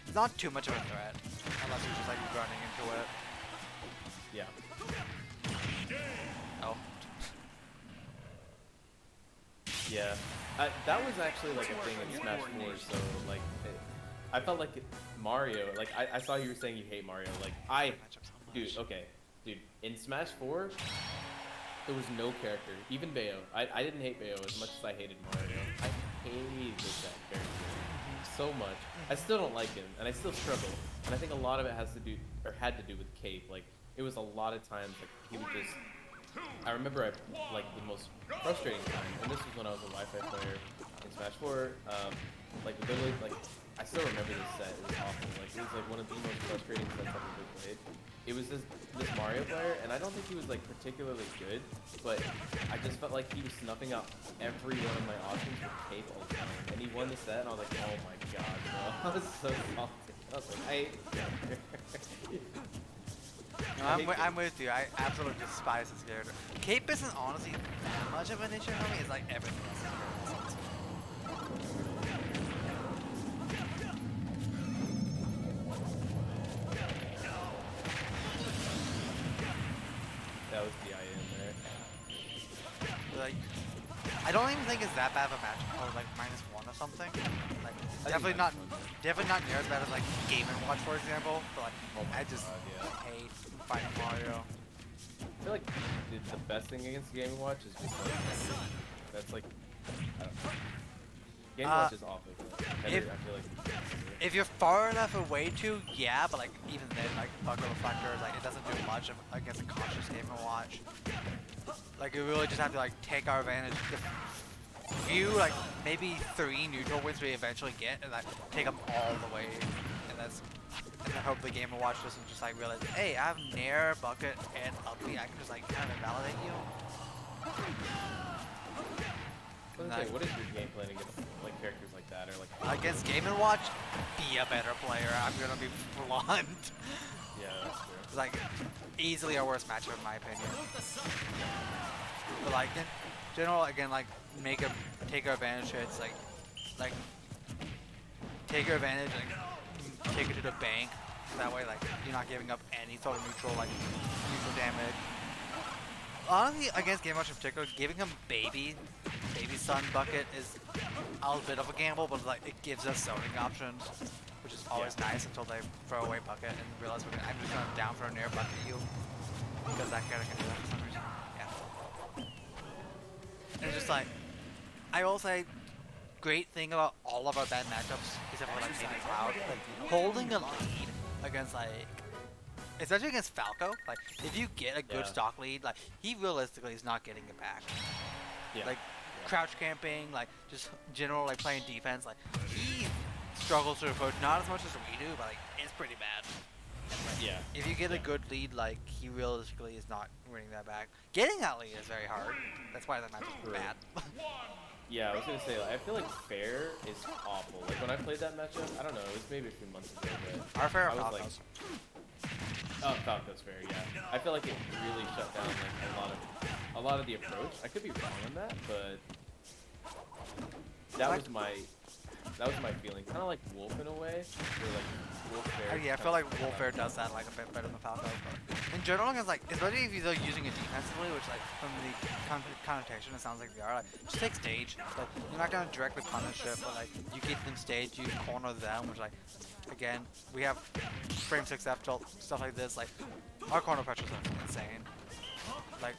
it's not too much of a threat unless you're just like running into it. Yeah. Oh. Yeah. That was actually like a thing in Smash 4, so like I felt like Mario, like I saw you were saying you hate Mario, like dude, okay, dude, in Smash 4, there was no character, even Bayo. I didn't hate Bayo as much as I hated Mario. I hated that character so much. I still don't like him, and I still struggle. And I think a lot of it has to do, or had to do with Cape. Like, it was a lot of times, like, he would just, I remember like the most frustrating time, and this was when I was a Wi-Fi player in Smash 4, like literally, like, I still remember this set, it was awful. Like, it was like one of the most frustrating sets I've ever played. It was this Mario player, and I don't think he was like particularly good, but I just felt like he was snuffing out every one of my options with Cape all the time. And he won the set, and I was like, oh my god, bro. I was so salty. I was like, I hate this character. No, I'm with you. I absolutely despise this character. Cape isn't honestly that much of an issue for me. It's like everything else. That was the IA in there. Like, I don't even think it's that bad of a match. Or like -1 or something. Like, definitely not near as bad as like Game & Watch, for example. But like, I just hate fighting Mario. I feel like the best thing against Game & Watch is just like, that's like, I don't know. Game & Watch is awful. I feel like if you're far enough away to, yeah, but like even then, like Buckle Reflector, like it doesn't do much against a cautious Game & Watch. Like you really just have to like take our advantage. The few, like maybe 3 neutral wins we eventually get, and like take them all the way, and I hope the Game & Watch doesn't just like realize, hey, I have Nair, Bucket, and up B. I can just like kind of invalidate you. What is your game plan against like characters like that, or like against Game & Watch? Be a better player. I'm gonna be blunt. Yeah, that's true. It's like easily our worst matchup in my opinion. But like in general, again, like take our advantage hits, like take your advantage, like take it to the bank. That way, like you're not giving up any sort of neutral damage. Honestly, against Game & Watch in particular, giving him baby Sun Bucket is a bit of a gamble, but like it gives us zoning options, which is always nice until they throw away Bucket and realize I'm just going down for a Nair Bucket you, because that character can do that for some reason. Yeah. And it's just like, I will say, great thing about all of our bad matchups, except for like maybe Cloud, like holding a lead against like, especially against Falco, like if you get a good stock lead, like he realistically is not getting it back. Yeah. Like crouch camping, like just general like playing defense, like he struggles to approach not as much as we do, but like it's pretty bad. And, like, Yeah. if you get a good lead, like he realistically is not winning that back. Getting that lead is very hard. That's why that match is bad. Yeah, I was gonna say, like, I feel like fair is awful. Like when I played that matchup, I don't know, it was maybe a few months ago, but Our fair I was Falcos. Oh, Falco's fair, yeah. I feel like it really shut down like a lot of the approach. I could be wrong on that, but that was my feeling. Kind of like Wolf in a way, where like Wolf fair. Yeah, I feel like Wolfair does that like a bit better than Falco, but in general, it's like, especially if you're using it defensively, which like from the connotation it sounds like they are, like just take stage. Like you're not gonna directly punish it, but like you give them stage, you corner them, which like again we have frame 6 F stuff like this. Like our corner pressures are insane. Like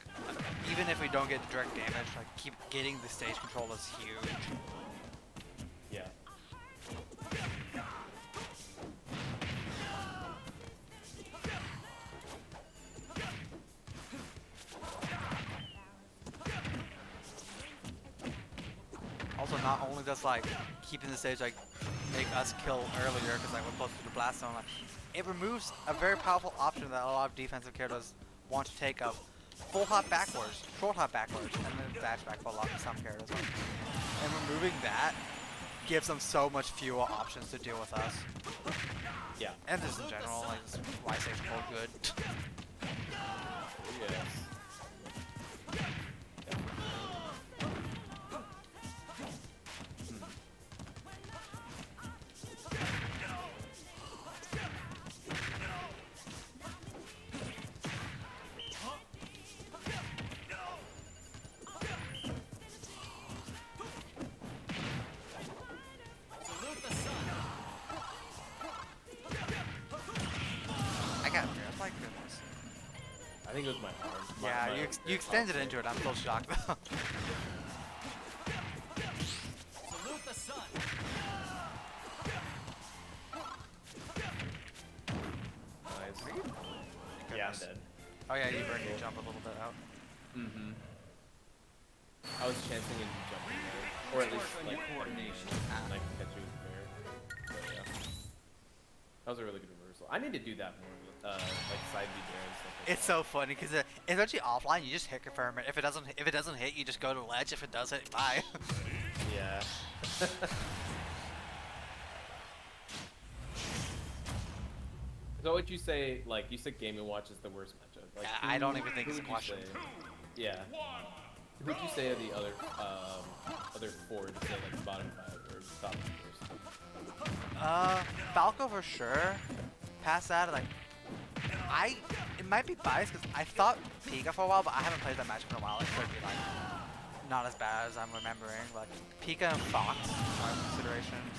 even if we don't get direct damage, like keep getting the stage control is huge. Yeah. Also, not only does like keeping the stage like make us kill earlier because like we're closer to the blast zone, like it removes a very powerful option that a lot of defensive characters want to take of full hop backwards, short hop backwards, and then dash back for a lot of some characters. And removing that gives them so much fewer options to deal with us. Yeah. And just in general, like, this is why Sage's so good. Yes. I got fears, my goodness. I think it was my arm. Yeah, My you extended into it. I'm still shocked though. Salute the sun. Nice. Yeah, I'm dead. Oh yeah, you burned your jump a little bit out. Mm-hmm. I was chancing and jumping there. Or at least, like, coordination. Like, catch you with there. So, yeah. That was a really good reversal. I need to do that more, like, side B there and stuff like It's so funny because it's actually offline. You just hit confirm it. If it doesn't hit, you just go to ledge. If it does hit, bye. Yeah. So what you say, like, you said Game & Watch is the worst matchup. Like, Yeah, I don't even think who it's a would you question. say- Yeah. Who would you say are the other four to say, like, bottom 5 or top 5? Falco for sure. Past that, like, it might be biased because I thought Pika for a while, but I haven't played that matchup in a while. It could be like not as bad as I'm remembering. Like Pika and Fox are considerations.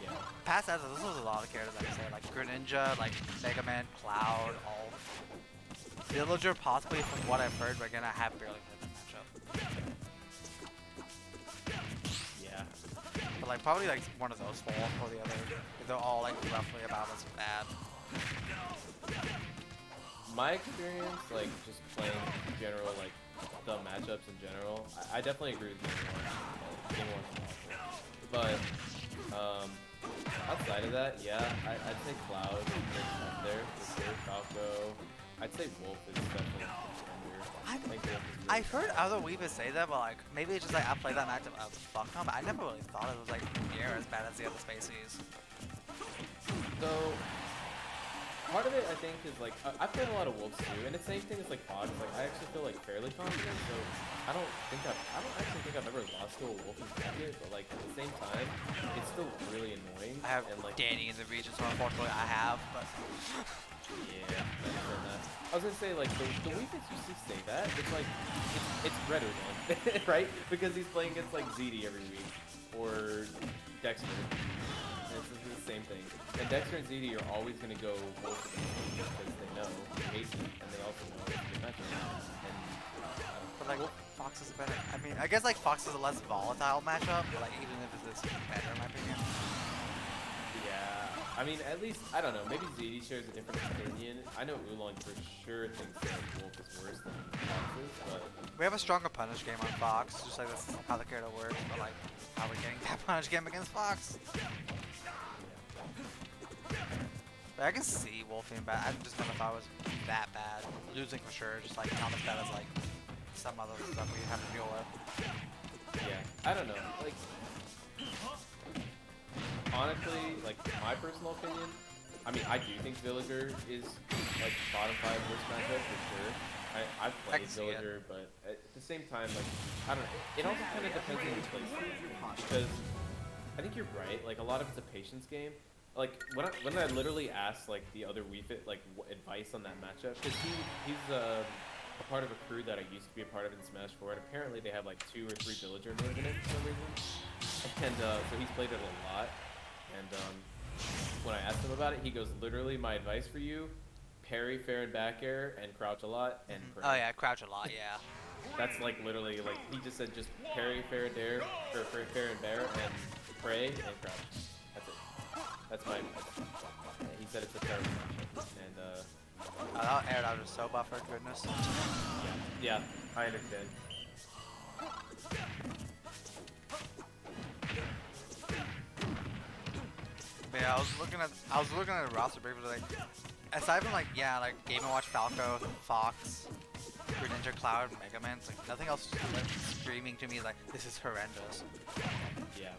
Yeah. Past that, this was a lot of characters I would say, like Greninja, like Mega Man, Cloud, all. Villager possibly from what I've heard, but again I have barely played that matchup. Yeah. But like probably like one of those four or the other. They're all like roughly about as bad. My experience, like, just playing in general, like, the matchups in general, I definitely agree with Game 1. But, outside of that, yeah, I'd say Cloud is up there for sure. Falco. I'd say Wolf is definitely a contender. I think Wolf is really I've heard other weavers say that, but like maybe it's just like I played that matchup as fuck them. I never really thought it was like near as bad as the other species. So, part of it, I think, is like I've played a lot of wolves too, and it's the same thing as like Fox. Like I actually feel like fairly confident, so I don't actually think I've ever lost to a wolf in bracket, but like at the same time, it's still really annoying. I have and like Danny in the region, so unfortunately I have. But yeah, I understand that. I was gonna say like the weakest you see say that it's like it's Redu then, right? Because he's playing against like ZD every week or Dexter. It's the same thing. And Dexter and ZD are always going to go wolf against him because they know he hates it, and they also know it's a good matchup. And, but like Fox is better. I mean, I guess like Fox is a less volatile matchup, but like even if it's better in my opinion. yeah, I mean, at least, I don't know, maybe ZD shares a different opinion. I know Oolong for sure thinks that Wolf is worse than Fox is, but We have a stronger punish game on Fox, just like that's how the character works. But like, how we're getting that punish game against Fox? But I can see Wolf being bad. I just don't know if I was that bad. Losing for sure, just like not as bad as like some other stuff we have to deal with. yeah, I don't know. Like, honestly, like my personal opinion, I mean, I do think Villager is like bottom 5 worst matchup for sure. I've I played can see it. Villager, but at the same time, like, I don't know. It also kind of depends on your playstyle because I think you're right. Like, a lot of it's a patience game. Like when I literally asked like the other Wii Fit like advice on that matchup, because he's a part of a crew that I used to be a part of in Smash 4, and apparently they have like 2 or 3 villager moves in it for some reason, and so he's played it a lot. And when I asked him about it, he goes, literally my advice for you: parry, fair, and back air, and crouch a lot, and pray. Oh yeah, crouch a lot. Yeah. That's like literally like he just said just parry, fair, and dare, or fair and bear, and pray and crouch. That's it. That's my advice. And he said it's a terrible matchup. And That aired out is so buffered, goodness. yeah, I understand. But yeah, I was looking at the roster briefly, like aside from like like Game & Watch, Falco, Fox, Greninja, Cloud, Mega Man, it's like nothing else like screaming to me like this is horrendous. Yeah.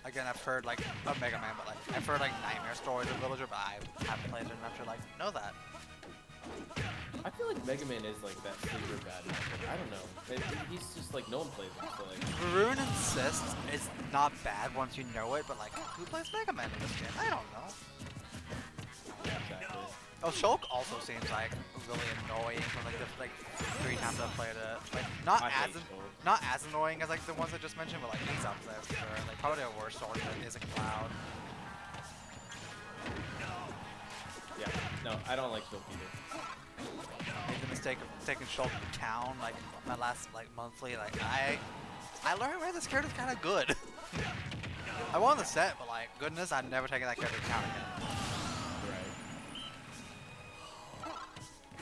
Again, I've heard like of Mega Man, but like I've heard like nightmare stories of Villager, but I haven't played it enough to like know that. I feel like Mega Man is like that super bad matchup. I don't know. He's just like no one plays him, so like. Varun insists it's not bad once you know it, but like who plays Mega Man in this game? I don't know. Yeah, exactly. Oh, Shulk also seems like really annoying from like the 3 times I've played it. Like not I hate as Shulk. not as annoying as like the ones I just mentioned, but like he's up there for sure. Like probably a worse Shulk than is a Cloud. Yeah. No, I don't like Shulk either. Made the mistake of taking Shulk to town like my last like monthly. Like I learned where this character's kind of good. I won the set, but like goodness, I've never taken that character to town again. Right.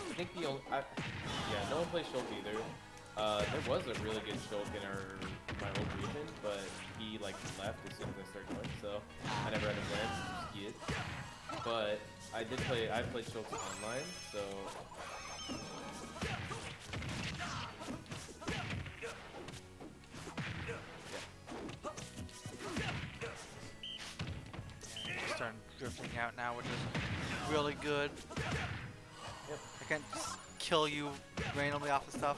I think the only, yeah, no one plays Shulk either. There was a really good Shulk in my old region, but he like left as soon as I started going, so I never had a plan to ski it. But I played Shulk online, so. Starting drifting out now, which is really good. Yep. I can't just kill you randomly off the stuff.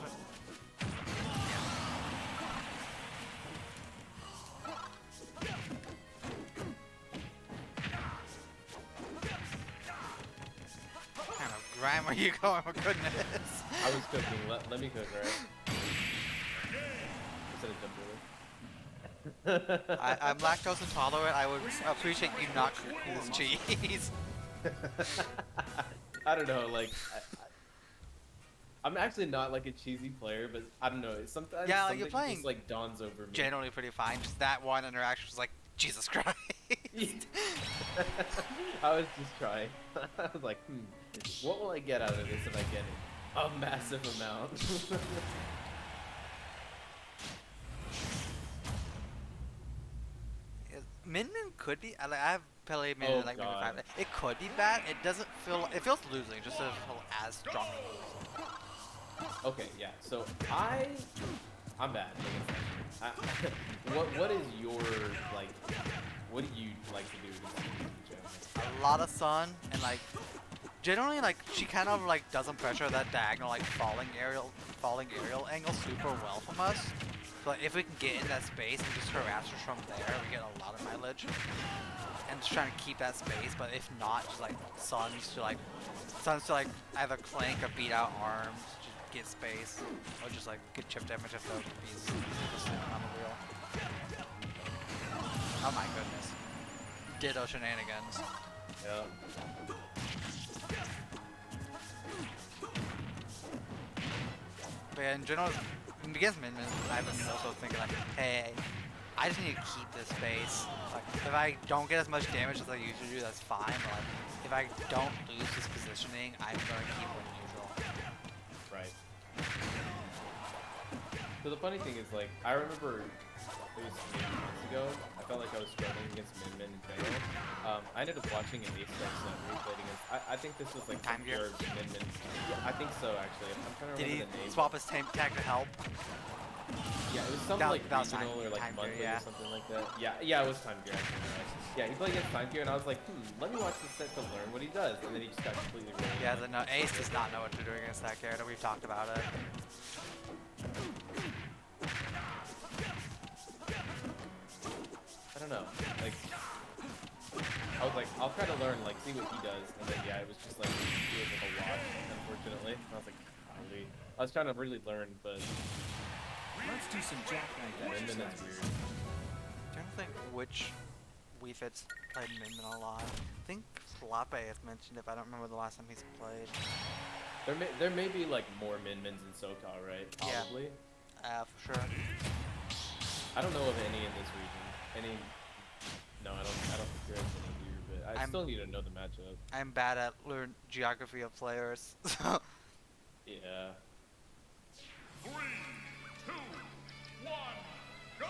What kind of grime are you going? Oh goodness. I was cooking. Let me cook, right? Instead of jump really. I'm lactose intolerant. I would appreciate you not cooking this cheese. I don't know, like I'm actually not like a cheesy player, but I don't know. Sometimes Yeah, something you're playing just like dawns over me. Generally pretty fine. Just that one interaction was like, Jesus Christ. I was just trying. I was like, what will I get out of this if I get it? A massive amount. Min Min could be. I've played Min Min Oh, like maybe God. 5. It could be bad. It doesn't feel. It feels losing. It just doesn't feel as strong. Okay, yeah. So I'm bad against that. What is your like? What do you like to do against Jim? A lot of sun and like. Generally, like she kind of like doesn't pressure that diagonal like falling aerial angle super well from us. So like, if we can get in that space and just harass her from there, we get a lot of mileage. And just trying to keep that space, but if not, just like suns to either clank or beat out arms to get space, or just like get chip damage if the beast is on the wheel. Oh my goodness. Ditto shenanigans. Yeah. But yeah, in general, against Min Min, I've been also thinking like, hey, I just need to keep this space. Like, if I don't get as much damage as I usually do, that's fine. But like, if I don't lose this positioning, I'm gonna keep winning neutral. Right. So the funny thing is, like, I remember it was maybe months ago. I felt like I was struggling against Min Min in general. I ended up watching an Ace replayed against. I think this was like Time Gear? Min Min. Yeah, I think so actually. I'm trying to Did remember he the name. swap his tag to help? Yeah, it was something That- like that was regional or like Time Gear, monthly yeah. or something like that. Yeah, it was Time Gear actually. Right. Yeah, he played against Time Gear and I was like, let me watch this set to learn what he does, and then he just got completely ruined. Yeah, no, Ace does not know what to do against that character. We've talked about it. I don't know. Like, I was like, I'll try to learn, like, see what he does, and then yeah, it was just like, it was like a lot, unfortunately. And I was like, golly. I was trying to really learn, but Let's do some jackknife Min Min is exercises. weird. I'm trying to think which Wii Fits played Min Min a lot. I think Flappe has mentioned it, but I don't remember the last time he's played. There may be like more Min Mins in SoCal, right? Yeah. Probably. For sure. I don't know of any in this region. Any? No, I don't think there is any here, but I still need to know the matchup. I'm bad at learn geography of players. So Yeah. 3, 2, 1, go!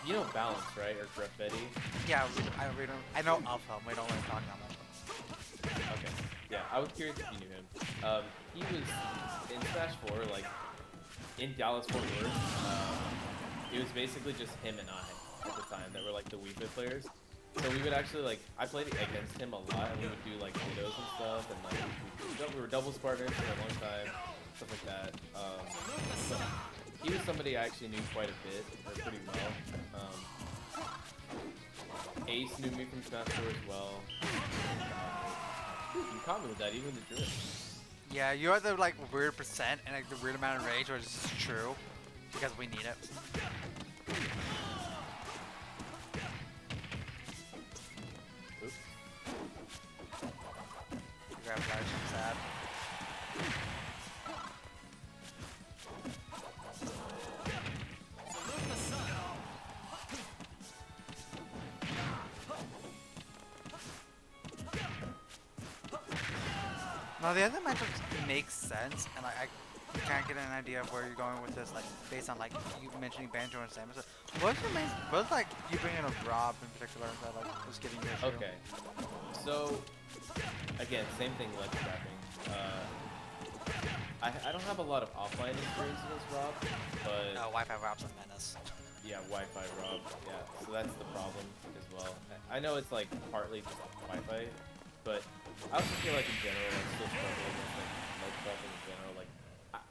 You know Balance, right? Or Graffiti? yeah, I know of him. We don't really talk about him. Okay. Yeah, I was curious if you knew him. He was in Smash 4, like in Dallas Fort Worth. it was basically just him and I at the time that were like the Wii Fit players. So we would actually like I played against him a lot, and we would do like widows and stuff, and like we were doubles partners for a long time, stuff like that. But he was somebody I actually knew quite a bit, or pretty well. Ace knew me from Smash Bros. As well. You caught me with that, even the drift. Yeah, you are the like weird percent and like the weird amount of rage where it's just true because we need it. Oops. Grab ledge, I'm sad. Now the other matchups make sense, and I can't get an idea of where you're going with this, like based on like you mentioning Banjo and Samus. What's your main? What's like you bringing up Rob in particular that like was getting your issue? Okay. So again, same thing. Ledge trapping. I don't have a lot of offline experience against Rob, but No, Wi-Fi Rob's a menace. yeah, Wi-Fi Rob. Yeah, so that's the problem as well. I know it's like partly just Wi-Fi, but I also feel like in general, I still struggle with like ledge trapping in general. Like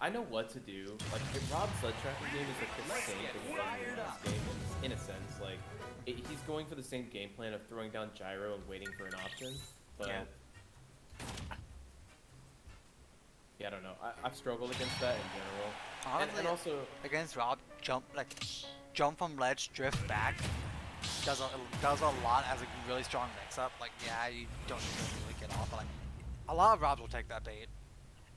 I know what to do. Like Rob's ledge trapping game is like the same thing as the last game in a sense. Like he's going for the same game plan of throwing down gyro and waiting for an option, but. Yeah. Yeah, I don't know. I've struggled against that in general. Honestly, And also, against Rob, jump from ledge, drift back, does a lot as a really strong mix-up. Like, yeah, you don't need to really get off, but like, a lot of Robs will take that bait,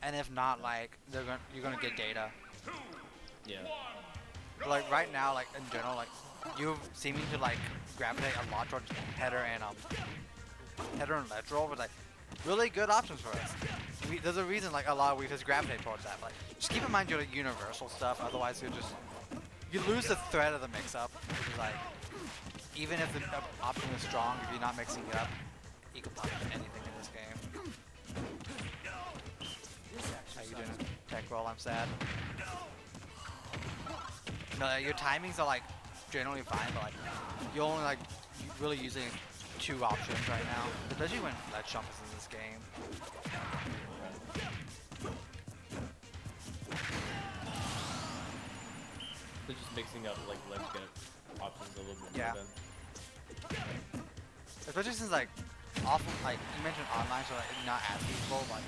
and if not, like, you're gonna get data. yeah. But, like right now, like in general, like you seeming to like gravitate a lot towards header and ledge roll, but like really good options for us. There's a reason like a lot of weavers gravitate towards that. Like, just keep in mind your universal stuff. Otherwise, you lose the thread of the mix-up. Which is like, even if the option is strong, if you're not mixing it up, you can punish anything in this game. How you doing, tech roll? I'm sad. No, your timings are like generally fine, but like you're only like really using two options right now, especially when ledge jump is in this game. So just mixing up like ledge get options a little bit Yeah. more then. Especially since like like you mentioned online, so like not as useful, but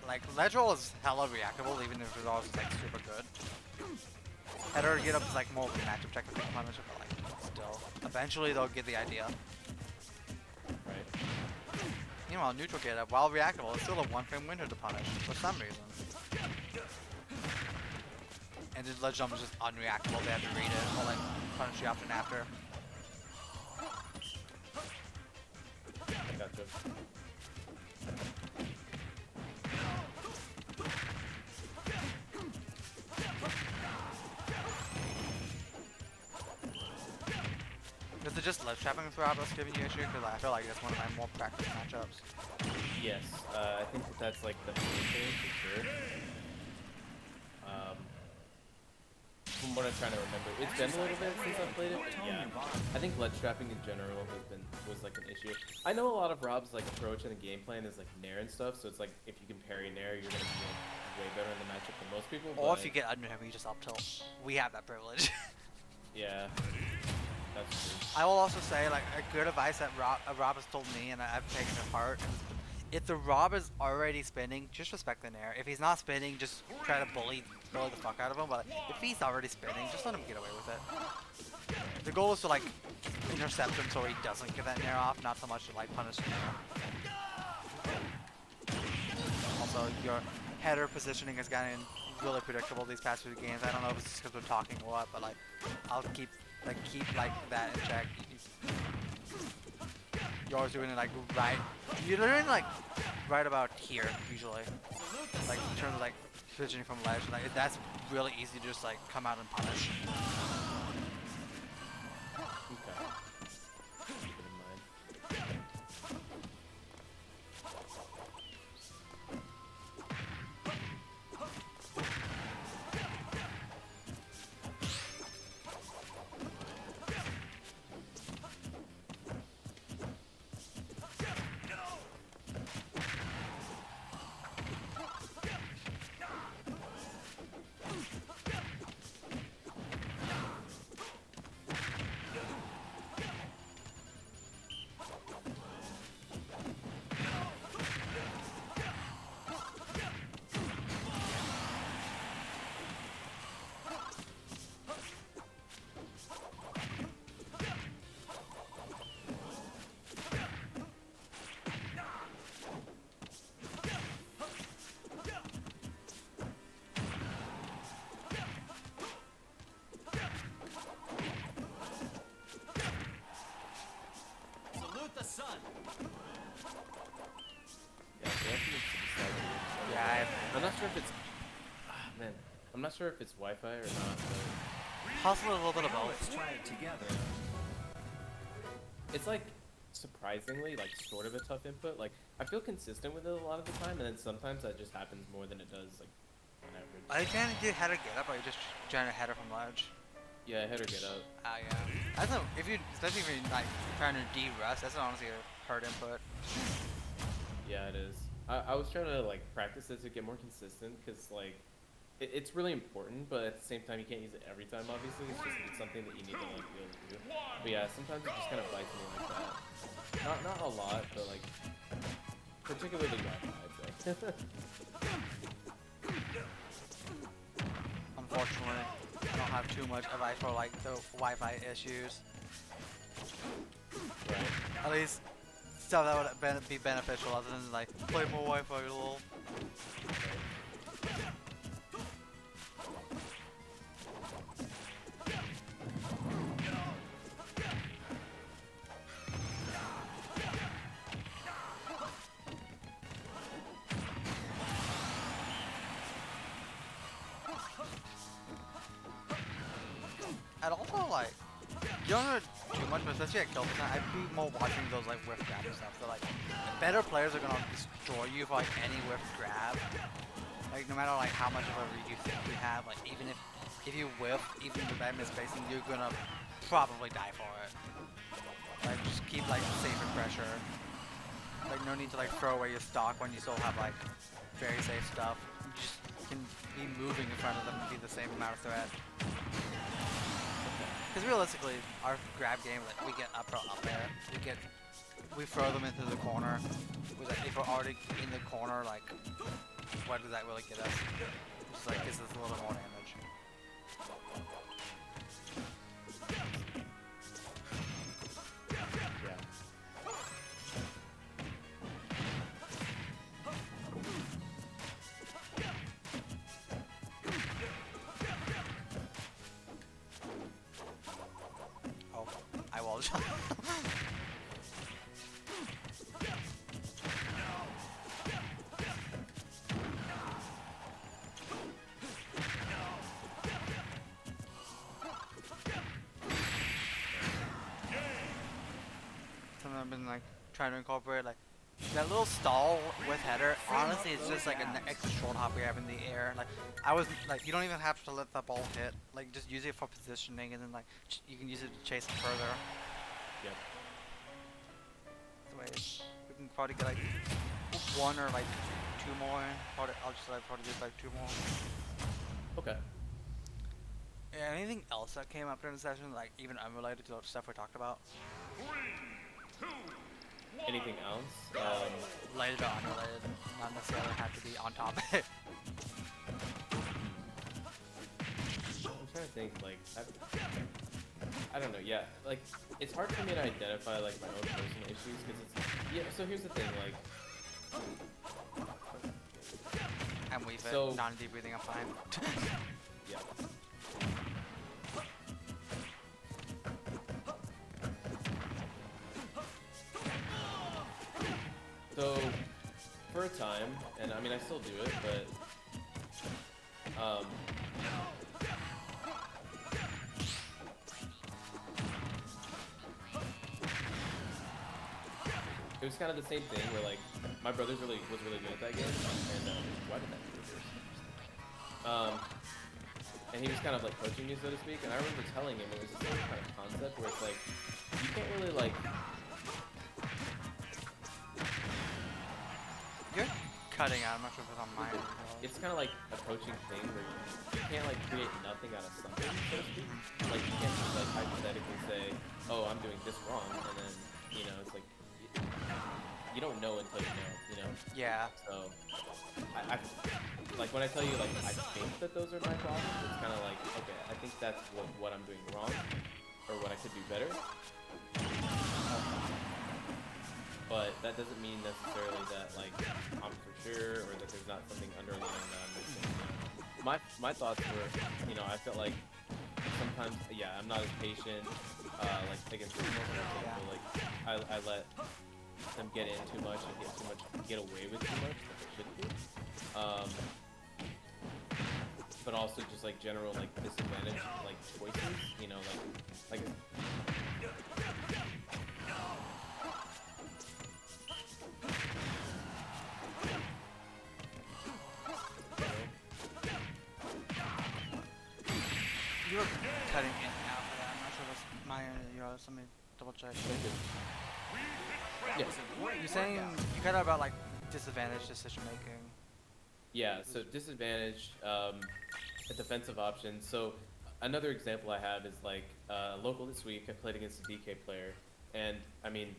like ledge roll is hella reactable even if it's always like super good. Header get up is like more of a matchup technical punish, but like still, eventually they'll get the idea. Right. Meanwhile, neutral get up, while reactable, it's still a one-frame window to punish for some reason. And the ledge jump is just unreactable. They have to read it or like punish the option after. I gotcha. Is it just ledge trapping with Rob that's giving you issue? Because I feel like that's one of my more practice matchups. Yes, I think that's like the main thing for sure. From what I'm trying to remember, it's been a little bit since I've played it, but yeah, I think ledge trapping in general was like an issue. I know a lot of Rob's like approach in the game plan is like nair and stuff, so it's like if you can parry nair, you're gonna be like, way better in the matchup than most people. Or but if you get under him, you just up tilt. We have that privilege. yeah, that's true. I will also say, like, a good advice that Rob has told me, and I've taken to heart. If the Rob is already spinning, just respect the nair. If he's not spinning, just try to bully the fuck out of him. But if he's already spinning, just let him get away with it. The goal is to like intercept him so he doesn't get that nair off, not so much to like punish the nair. Also, your header positioning has gotten really predictable these past few games. I don't know if it's just because we're talking a lot, but like I'll keep that in check. You're always doing it like right. You're doing like right about here usually. Like in terms of like switching from ledge, like that's really easy to just like come out and punish. Okay. Keep it in mind. sure if it's man. I'm not sure if it's Wi-Fi or not. Possibly a little bit of Now both. let's try it together. It's like surprisingly like sort of a tough input. Like I feel consistent with it a lot of the time, and then sometimes that just happens more than it does like on average. Are you trying to do header get up, or are you just trying to header from ledge? Yeah, head or get up. Ah, yeah. I don't know, if you, especially if you're like trying to de-rust, that's honestly a hard input. Yeah, it is. I was trying to like practice it to get more consistent, because like it's really important, but at the same time you can't use it every time. Obviously, it's something that you need to like be able to do. But yeah, sometimes it just kind of bites me like that. Not a lot, but like particularly Wi-Fi, I'd say. Unfortunately, I don't have too much advice for like the Wi-Fi issues. Right. At least stuff that would be beneficial, other than like play more Wi-Fi, lol. And also, like, you don't know too much, but especially at kill percent, I'd be more watching those, like, whiff grab and stuff. So, like, better players are gonna destroy you for, like, any whiff grab. Like, no matter, like, how much of a read you think you have, like, even if you whiff, even with bad misspacing, you're gonna probably die for it. Like, just keep, like, safer pressure. Like, no need to, like, throw away your stock when you still have, like, very safe stuff. You just can be moving in front of them and be the same amount of threat. Because realistically, our grab game, like, we get up there, we throw them into the corner. If we're already in the corner, like, what does that really get us? Just like gives us a little more damage. Yeah. Oh, I wall shot. Something I've been like trying to incorporate, like that little stall with header. Honestly, it's just like an extra short hop we have in the air. Like I was like, you don't even have to let the ball hit. Like just use it for positioning, and then like you can use it to chase it further. Yep. The way we can probably get like one or like two more. I'll just like probably get like two more. Okay. Yeah, anything else that came up during the session, like even unrelated to the stuff we talked about? 3, 2, 1. Anything else? Related or unrelated, not necessarily have to be on topic. I'm trying to think, like, I don't know, yeah, like, it's hard for me to identify, like, my own personal issues, because it's, yeah, so here's the thing, like, And weave So- it, non-deep breathing, I'm fine. yeah. So, for a time, and I mean, I still do it, but, it was kind of the same thing where, like, my brother's was really good at that game, and, why did that do this? And he was kind of, like, coaching me, so to speak, and I remember telling him it was the same kind of concept where it's, like, you can't really, like, You're cutting out, I'm not sure if it's on mine. it's kind of like a coaching thing where you can't, like, create nothing out of something, so to speak. Like, you can't just, like, hypothetically say, oh, I'm doing this wrong, and then, you know, it's like, you don't know until you know? Yeah. So, I like, when I tell you, like, I think that those are my problems, it's kind of like, okay, I think that's what I'm doing wrong, or what I could do better. But that doesn't mean necessarily that, like, I'm for sure, or that there's not something underlying that I'm missing. You know? My thoughts were, you know, I felt like sometimes, yeah, I'm not as patient, like, against criminals, for example, like, I let them get in too much and get away with too much that they shouldn't do. but also just like general like disadvantage like choices. You know, like You were cutting in and out for that. I'm not sure if it's my end or yours. Let me double check. yeah. You're saying you cut out about like disadvantage decision making. Yeah, so disadvantage, a defensive option. So another example I have is like local this week. I played against a DK player, and I mean,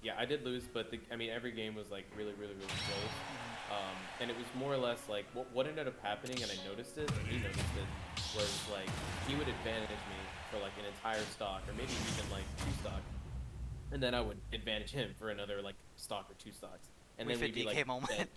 yeah, I did lose, but I mean every game was like really close. And it was more or less like what ended up happening, and I noticed it, and he noticed it, was like he would advantage me for like an entire stock, or maybe even like 2 stock, and then I would advantage him for another like stock or 2 stocks, and then we'd be DK like moment. dead.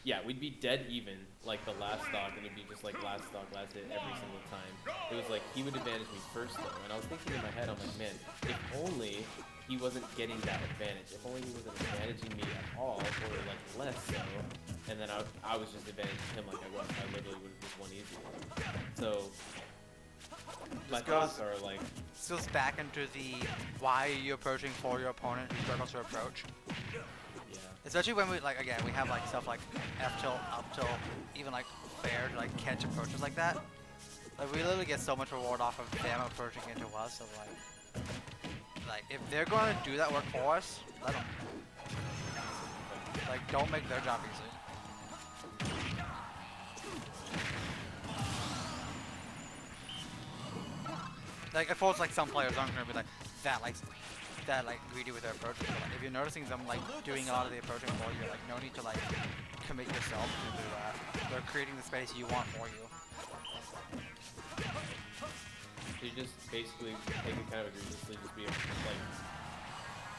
Yeah, we'd be dead even like the last stock, and it'd be just like last stock, last hit every single time. It was like he would advantage me first though, and I was thinking in my head, I'm like, man, if only he wasn't getting that advantage, if only he wasn't advantaging me at all, or like less so, and then I was just advantaging him like I was. I literally would have just won easy. So my thoughts are like, This goes back into the why are you approaching for your opponent who struggles to approach. yeah, Especially when we like again we have like stuff like F tilt, up tilt, even like fair to like catch approaches like that. Like we literally get so much reward off of them approaching into us. So like if they're going to do that work for us, let them. Like don't make their job easy. Like of course like some players aren't going to be like that greedy with their approaches. But, like, if you're noticing them like doing a lot of the approaching for you, like no need to like commit yourself to do that. They're creating the space you want for you. you just basically take it kind of egregiously, just be like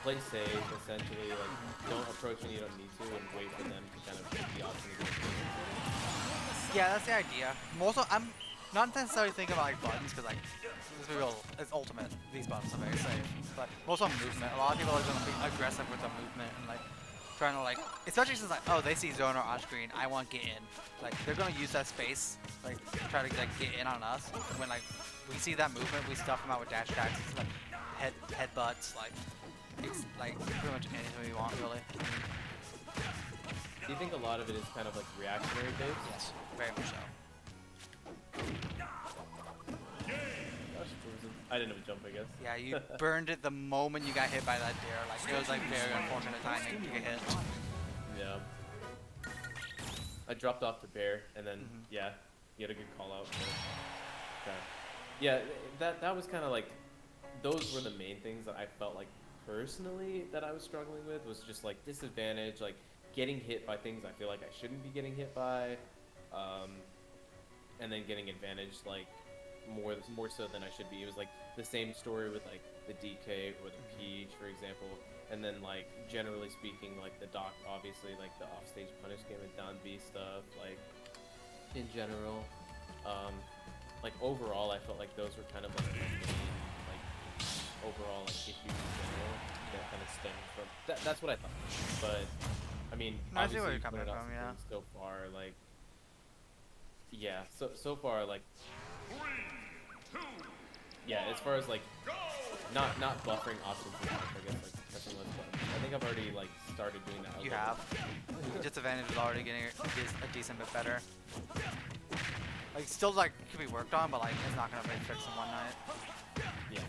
play safe essentially, like don't approach when you don't need to, and wait for them to kind of take the option against you. Yeah, that's the idea. Also, I'm not necessarily thinking about like buttons because like let's be real, it's ultimate. These buttons are very safe, but also movement. A lot of people are gonna be aggressive with the movement and like trying to like, especially since like oh they see zoner on screen, I want to get in. Like they're gonna use that space, like try to like get in on us. When like we see that movement, we stuff them out with dash attacks, like headbutts, like it's like pretty much anything we want really. Do you think a lot of it is kind of like reactionary based? Yes, very much so. Gosh, I didn't have a jump, I guess. Yeah, you burned it the moment you got hit by that deer. Like it was like very unfortunate timing to get hit. Yeah. I dropped off the bear, and then yeah, he had a good call out. But, yeah, that was kind of like, those were the main things that I felt like personally that I was struggling with, was just like disadvantage, like getting hit by things I feel like I shouldn't be getting hit by, and then getting advantage like more so than I should be. It was like the same story with like the DK or the Peach, for example, and then like generally speaking, like the Doc, obviously, like the offstage punish game and down B stuff, like in general, like overall, I felt like those were kind of like the main like overall like issues in general that kind of stem from that's what I thought. But I mean, No, I see obviously, where you're you coming pointed out from, some yeah. things so far, like yeah, so far, like 3, 2, yeah, as far as like not buffering options as much, I guess, like pressing less buttons. I think I've already like started doing that. You have. Disadvantage is already getting a decent bit better. Like still like could be worked on, but like it's not gonna be fixed in one night. Yeah.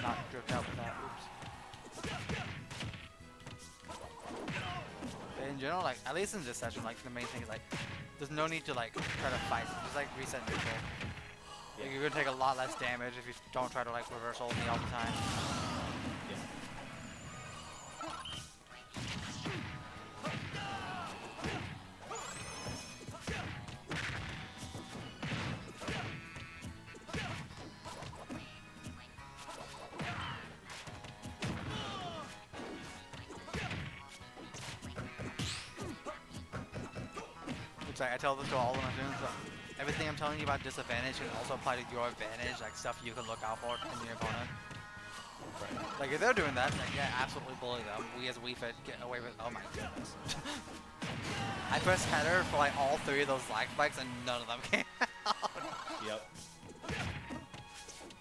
Not dripped out with that. Oops. But in general, like at least in this session, like the main thing is like there's no need to like try to fight. Just like reset neutral. Yeah. Like, you're gonna take a lot less damage if you don't try to like reverse ult me all the time. Yeah. It's like I tell this to all of my students. Everything I'm telling you about disadvantage can also apply to your advantage, like stuff you can look out for in your opponent. Right. Like if they're doing that, like, yeah, absolutely bully them. We as Wii Fit get away with. Oh my goodness. I pressed header for like all 3 of those lag spikes and none of them came out. Yep.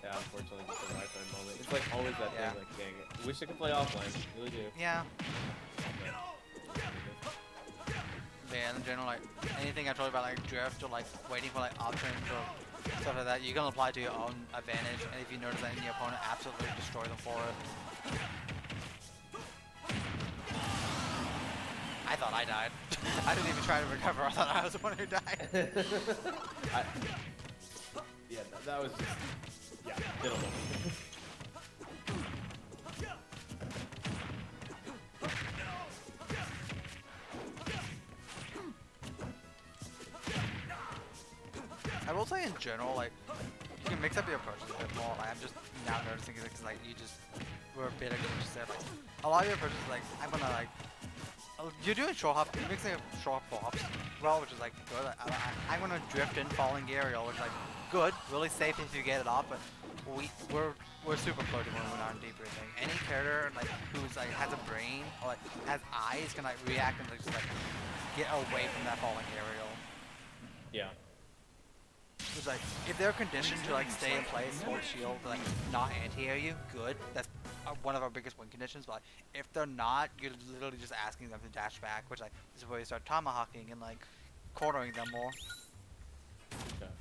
Yeah, unfortunately, just a Wi-Fi moment. It's like always that Yeah. thing, like, dang it. Wish I could play offline. Really do. Yeah. But, Yeah, in general, like anything I told you about like drift or like waiting for like options or stuff like that, you can apply to your own advantage. And if you notice that any opponent, absolutely destroy them for it. I thought I died. I didn't even try to recover. I thought I was the one who died. I, yeah, that was just, yeah, pitiful. I will say in general, like you can mix up your approaches a bit more. Like I'm just now noticing it because like you just were a bit just said like a lot of your approaches like I'm gonna like you're doing short hop, you're mixing up short hop hops well, which is like good. I'm gonna drift in falling aerial, which is like good, really safe if you get it off, but we're super floaty when we're not in deep breathing. Any character like who's like has a brain or like has eyes can like react and like, just like get away from that falling aerial. Yeah. It's like, if they're conditioned to like stay in place, hold shield, like not anti-air you, good. That's one of our biggest win conditions. But like, if they're not, you're literally just asking them to dash back, which like is where you start tomahawking and like cornering them more. Okay.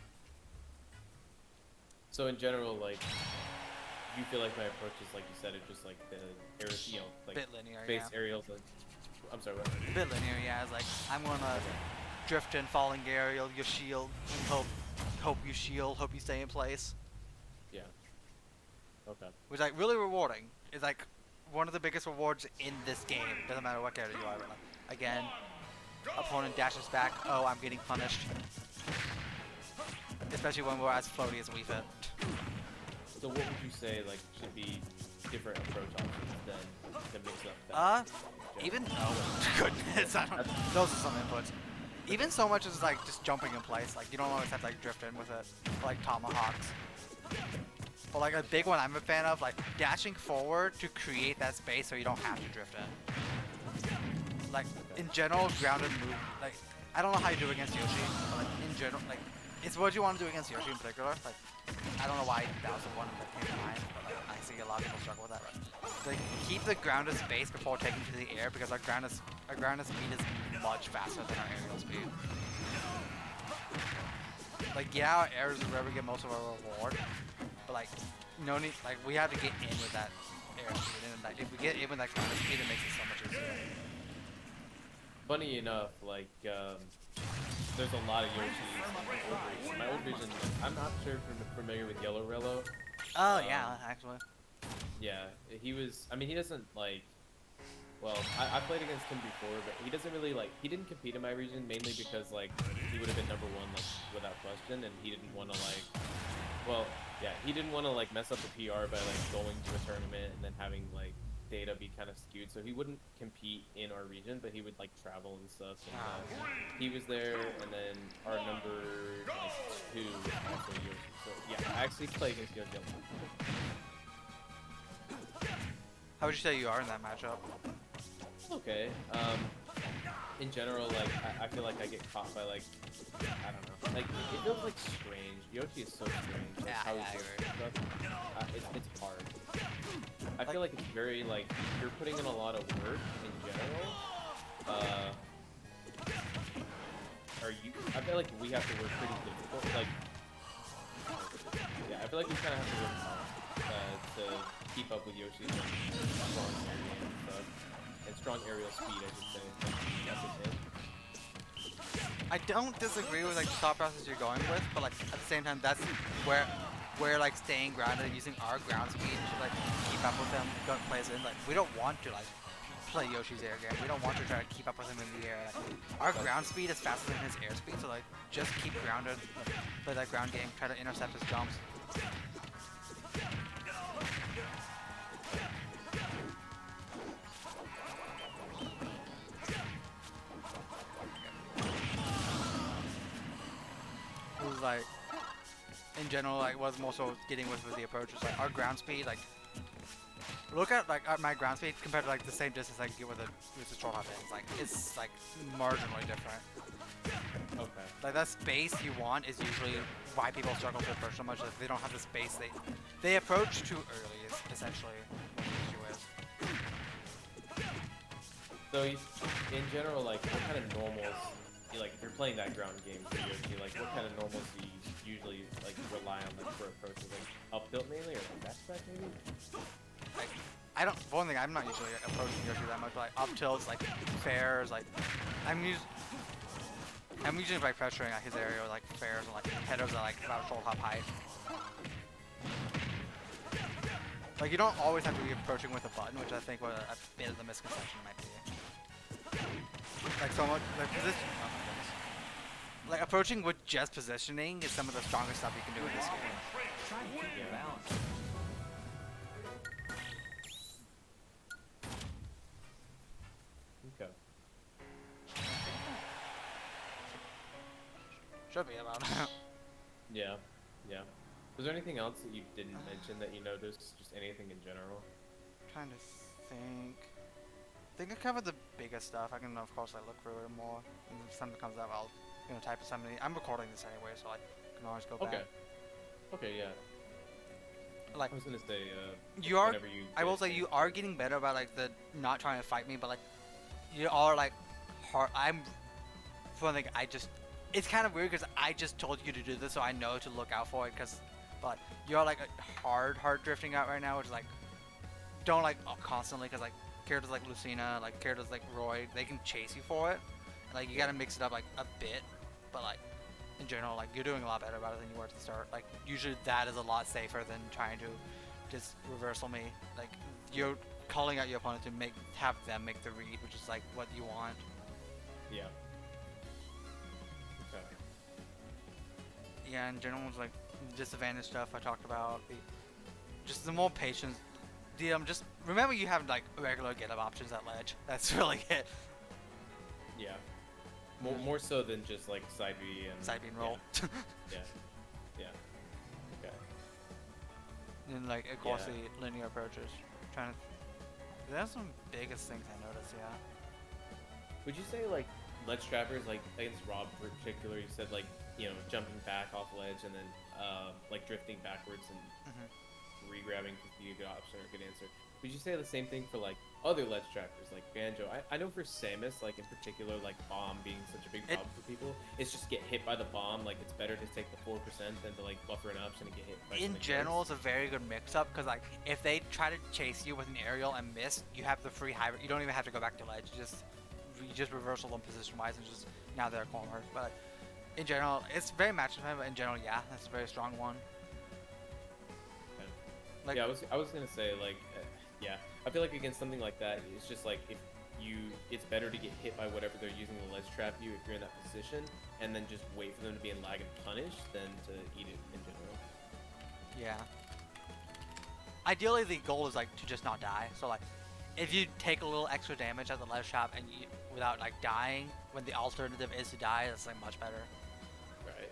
So in general, like, you feel like my approach is like you said, it's just like the air, you know, like Bit linear, base yeah. aerials. Like, I'm sorry, what? Bit linear, yeah. It's like I'm gonna drift in, falling aerial, your shield, and hope you shield, hope you stay in place. Yeah. Okay. Which like really rewarding. It's like one of the biggest rewards in this game. Doesn't matter what character you are. Like, again, opponent dashes back. Oh, I'm getting punished. Especially when we're as floaty as we fit. So what would you say like should be different approach options than to mix up that? Even goodness, I don't. Those are some inputs. Even so much as like just jumping in place. Like you don't always have to like drift in with it. Or, like tomahawks. But like a big one I'm a fan of, like dashing forward to create that space so you don't have to drift in. Like in general, grounded move. Like I don't know how you do it against Yoshi, but like in general, like it's what you want to do against Yoshi in particular. Like I don't know why that was the one that came to mind, but like I see a lot of people struggle with that. Right? Like keep the grounded space before taking to the air because our grounded speed is much faster than our aerial speed. Like yeah, our air is where we get most of our reward. But like, no need. Like, we have to get in with that air speed, and like, if we get in with that kind of speed, it makes it so much easier. Funny enough, like there's a lot of Yoshis in my old version. My old version, I'm not sure if you're familiar with Yellow Rello. Oh yeah, actually. Yeah, he was. I mean, he doesn't like. Well, I played against him before, but he doesn't really like. He didn't compete in my region mainly because like he would have been #1 like without question, and he didn't want to like. Well, yeah, he didn't want to like mess up the PR by like going to a tournament and then having like data be kind of skewed. So he wouldn't compete in our region, but he would like travel and stuff. And he was there, and then our number like 2 was also Yoshi. So yeah, I actually play against Yoshi. How would you say you are in that matchup? Okay. In general, like I feel like I get caught by like I don't know. Like it feels like strange. Yoshi is so strange. Like, Yeah, how yeah, I he agree. does stuff. It's hard. I feel like it's very like you're putting in a lot of work in general. I feel like we have to work pretty difficult. Like yeah, I feel like we kind of have to work hard to keep up with Yoshi's strong aerial and stuff. And strong aerial speed, I should say. That's his hit. I don't disagree with like the thought process you're going with, but like at the same time, that's where like staying grounded, using our ground speed to like keep up with them, don't play us in. Like we don't want to like play Yoshi's air game. We don't want to try to keep up with him in the air. Like, our ground speed is faster than his air speed, so like just keep grounded, like, play that ground game, try to intercept his jumps. It was like in general, like was more so getting with the approach was like our ground speed, like Look at like at my ground speed compared to like the same distance I can get with a short hop in. It's like marginally different. Okay. Like that space you want is usually why people struggle to approach so much. Like they don't have the space. They approach too early. Is essentially what the issue is. So in general, like what kind of normals, like if you're playing that ground game for you, like what kind of normals do you usually like rely on like for approaches, like up tilt mainly or like backstack maybe? Like I don't. For one thing, I'm not usually approaching Yoshi that much. But like up tilts, like fairs, like I'm usually like pressuring like his area with like fairs and like headers that like about shoulder hop height. Like you don't always have to be approaching with a button, which I think what a bit of the misconception might be. Like so much like position. Oh my goodness. Like approaching with just positioning is some of the strongest stuff you can do in this game. Try to keep your balance. Okay. Should be about. Yeah. Yeah. Was there anything else that you didn't mention that you noticed? Just anything in general? Trying to think. I think I covered the biggest stuff. I can of course like look through it more. And if something comes up, I'll type something. I'm recording this anyway, so I can always go Okay. back. Okay. Yeah. Like I was gonna say. you are. Whenever you I will get say a you chance. are getting better about like the not trying to fight me, but like you are like hard. I'm. For one thing, I just. It's kind of weird because I just told you to do this, so I know to look out for it. But you're like hard drifting out right now, which is like don't like constantly because like characters like Lucina, like characters like Roy, they can chase you for it. Like you gotta mix it up like a bit, but like in general, like you're doing a lot better about it than you were at the start. Like usually that is a lot safer than trying to just reversal me. Like you're calling out your opponent to have them make the read, which is like what you want. Yeah. Okay. Yeah, in general, it's like disadvantage stuff I talked about. Just the more patience. Just remember you have like regular get up options at ledge. That's really it. Yeah. More so than just like side B and Side beam roll. Yeah. Yeah. Okay. And like of course Yeah. the linear approaches. Trying to. That's some biggest things I noticed. Yeah. Would you say like ledge trappers, like against Rob in particular, you said like jumping back off ledge and then like drifting backwards and re-grabbing could be a good option or a good answer. Would you say the same thing for like other ledge trappers like Banjo? I know for Samus, like in particular, like bomb being such a big problem for people, it's just get hit by the bomb. Like it's better to take the 4% than to like buffer an option and get hit by In something general, else. it's a very good mix-up because like if they try to chase you with an aerial and miss, you have the free hybrid. You don't even have to go back to ledge. You just reversal them position-wise and just now they're cornered. But in general, it's very match-dependent. But in general, yeah, that's a very strong one. Like, Yeah, I was gonna say like, yeah, I feel like against something like that, it's just like it's better to get hit by whatever they're using to ledge trap you if you're in that position, and then just wait for them to be in lag and punish than to eat it in general. yeah. Ideally, the goal is like to just not die. So like, if you take a little extra damage at the ledge trap and without like dying, when the alternative is to die, that's like much better. Right.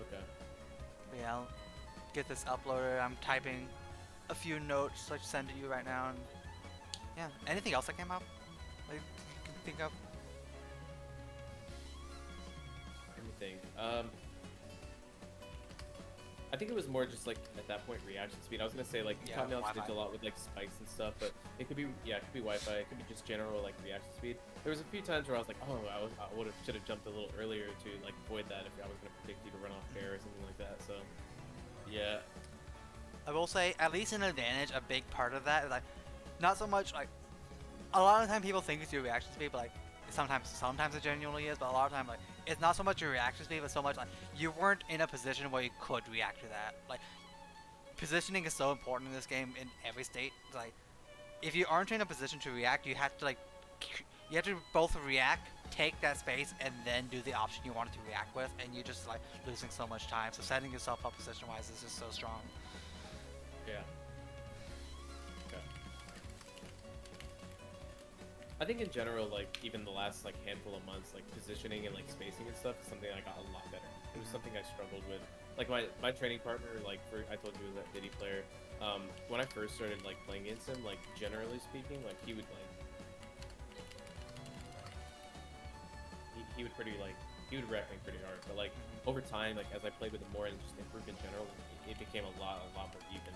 Okay. But yeah, I'll get this uploaded. I'm typing a few notes so I can send to you right now. And yeah, anything else that came up? Like, you can think of? Let me think. I think it was more just like at that point reaction speed. I was gonna say like you Yeah, taught me on Wi-Fi. stage a lot with like spikes and stuff, but it could be Wi-Fi. It could be just general like reaction speed. There was a few times where I was like, oh, I should have jumped a little earlier to like avoid that if I was gonna predict you to run off fair or something like that. So yeah. I will say, at least in Advantage, a big part of that is like, not so much like, a lot of the time people think it's your reaction speed, but like, sometimes it genuinely is, but a lot of the time like, it's not so much your reaction speed, but so much like, you weren't in a position where you could react to that. Like, positioning is so important in this game in every state. Like, if you aren't in a position to react, you have to like, you have to both react, take that space, and then do the option you wanted to react with, and you're just like losing so much time. So setting yourself up position-wise is just so strong. Yeah. Okay. I think in general, like even the last like handful of months, like positioning and like spacing and stuff is something I got a lot better. It was something I struggled with like my training partner, like I told you was that Diddy player. When I first started like playing against him, like generally speaking, like he would like he would pretty like he would wreck me pretty hard. But like over time, like as I played with him more and just improved in general, it became a lot more even.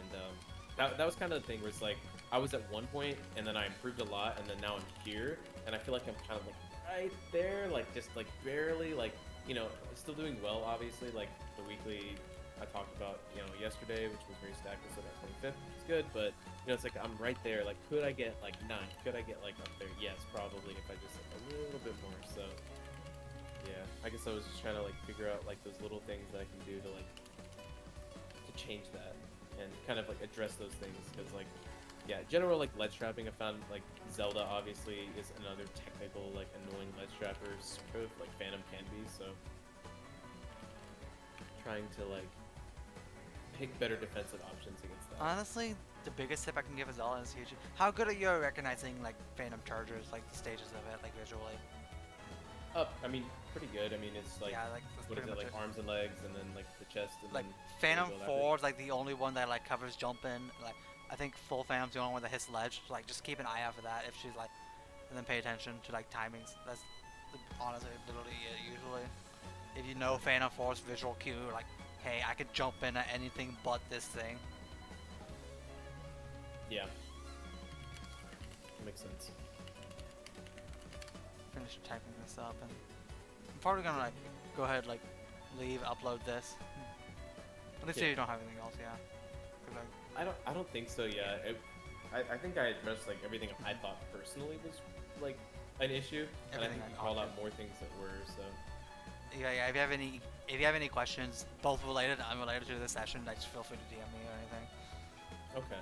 And that was kind of the thing where it's like I was at one point and then I improved a lot and then now I'm here and I feel like I'm kind of like right there, like just like barely like still doing well obviously. Like the weekly I talked about yesterday, which was very stacked, so that 25th it's good, but it's like I'm right there. Like could I get like 9? Could I get like up there? Yes, probably if I just like a little bit more. So yeah, I guess I was just trying to like figure out like those little things that I can do to like to change that and kind of like address those things because like yeah, general like ledge trapping I found like Zelda obviously is another technical like annoying ledge trapper, sort of like Phantom can be, so trying to like pick better defensive options against that. Honestly, the biggest tip I can give is all is huge. How good are you at recognizing like Phantom Chargers, like the stages of it, like visually? I mean, pretty good. I mean, it's like Yeah, like that's what is pretty it much like it. arms and legs, and then like the chest, and Like then Phantom go that 4 is like the only one that like covers jumping. Like I think full Phantom's the only one that hits ledge. So, like just keep an eye out for that if she's like, and then pay attention to like timings. That's honestly literally it usually. If you know Phantom 4's visual cue, like hey, I could jump in at anything but this thing. Yeah, makes sense. Finish typing this up and I'm probably gonna like go ahead like leave, upload this. At least Yeah. if you don't have anything else, yeah. 'Cause, like, I don't think so. Yeah, I think I addressed like everything I thought personally was like an issue, and I Everything think I you called caught out more things that were. So yeah, if you have any questions, both related and unrelated to this session, like just feel free to DM me or anything. okay.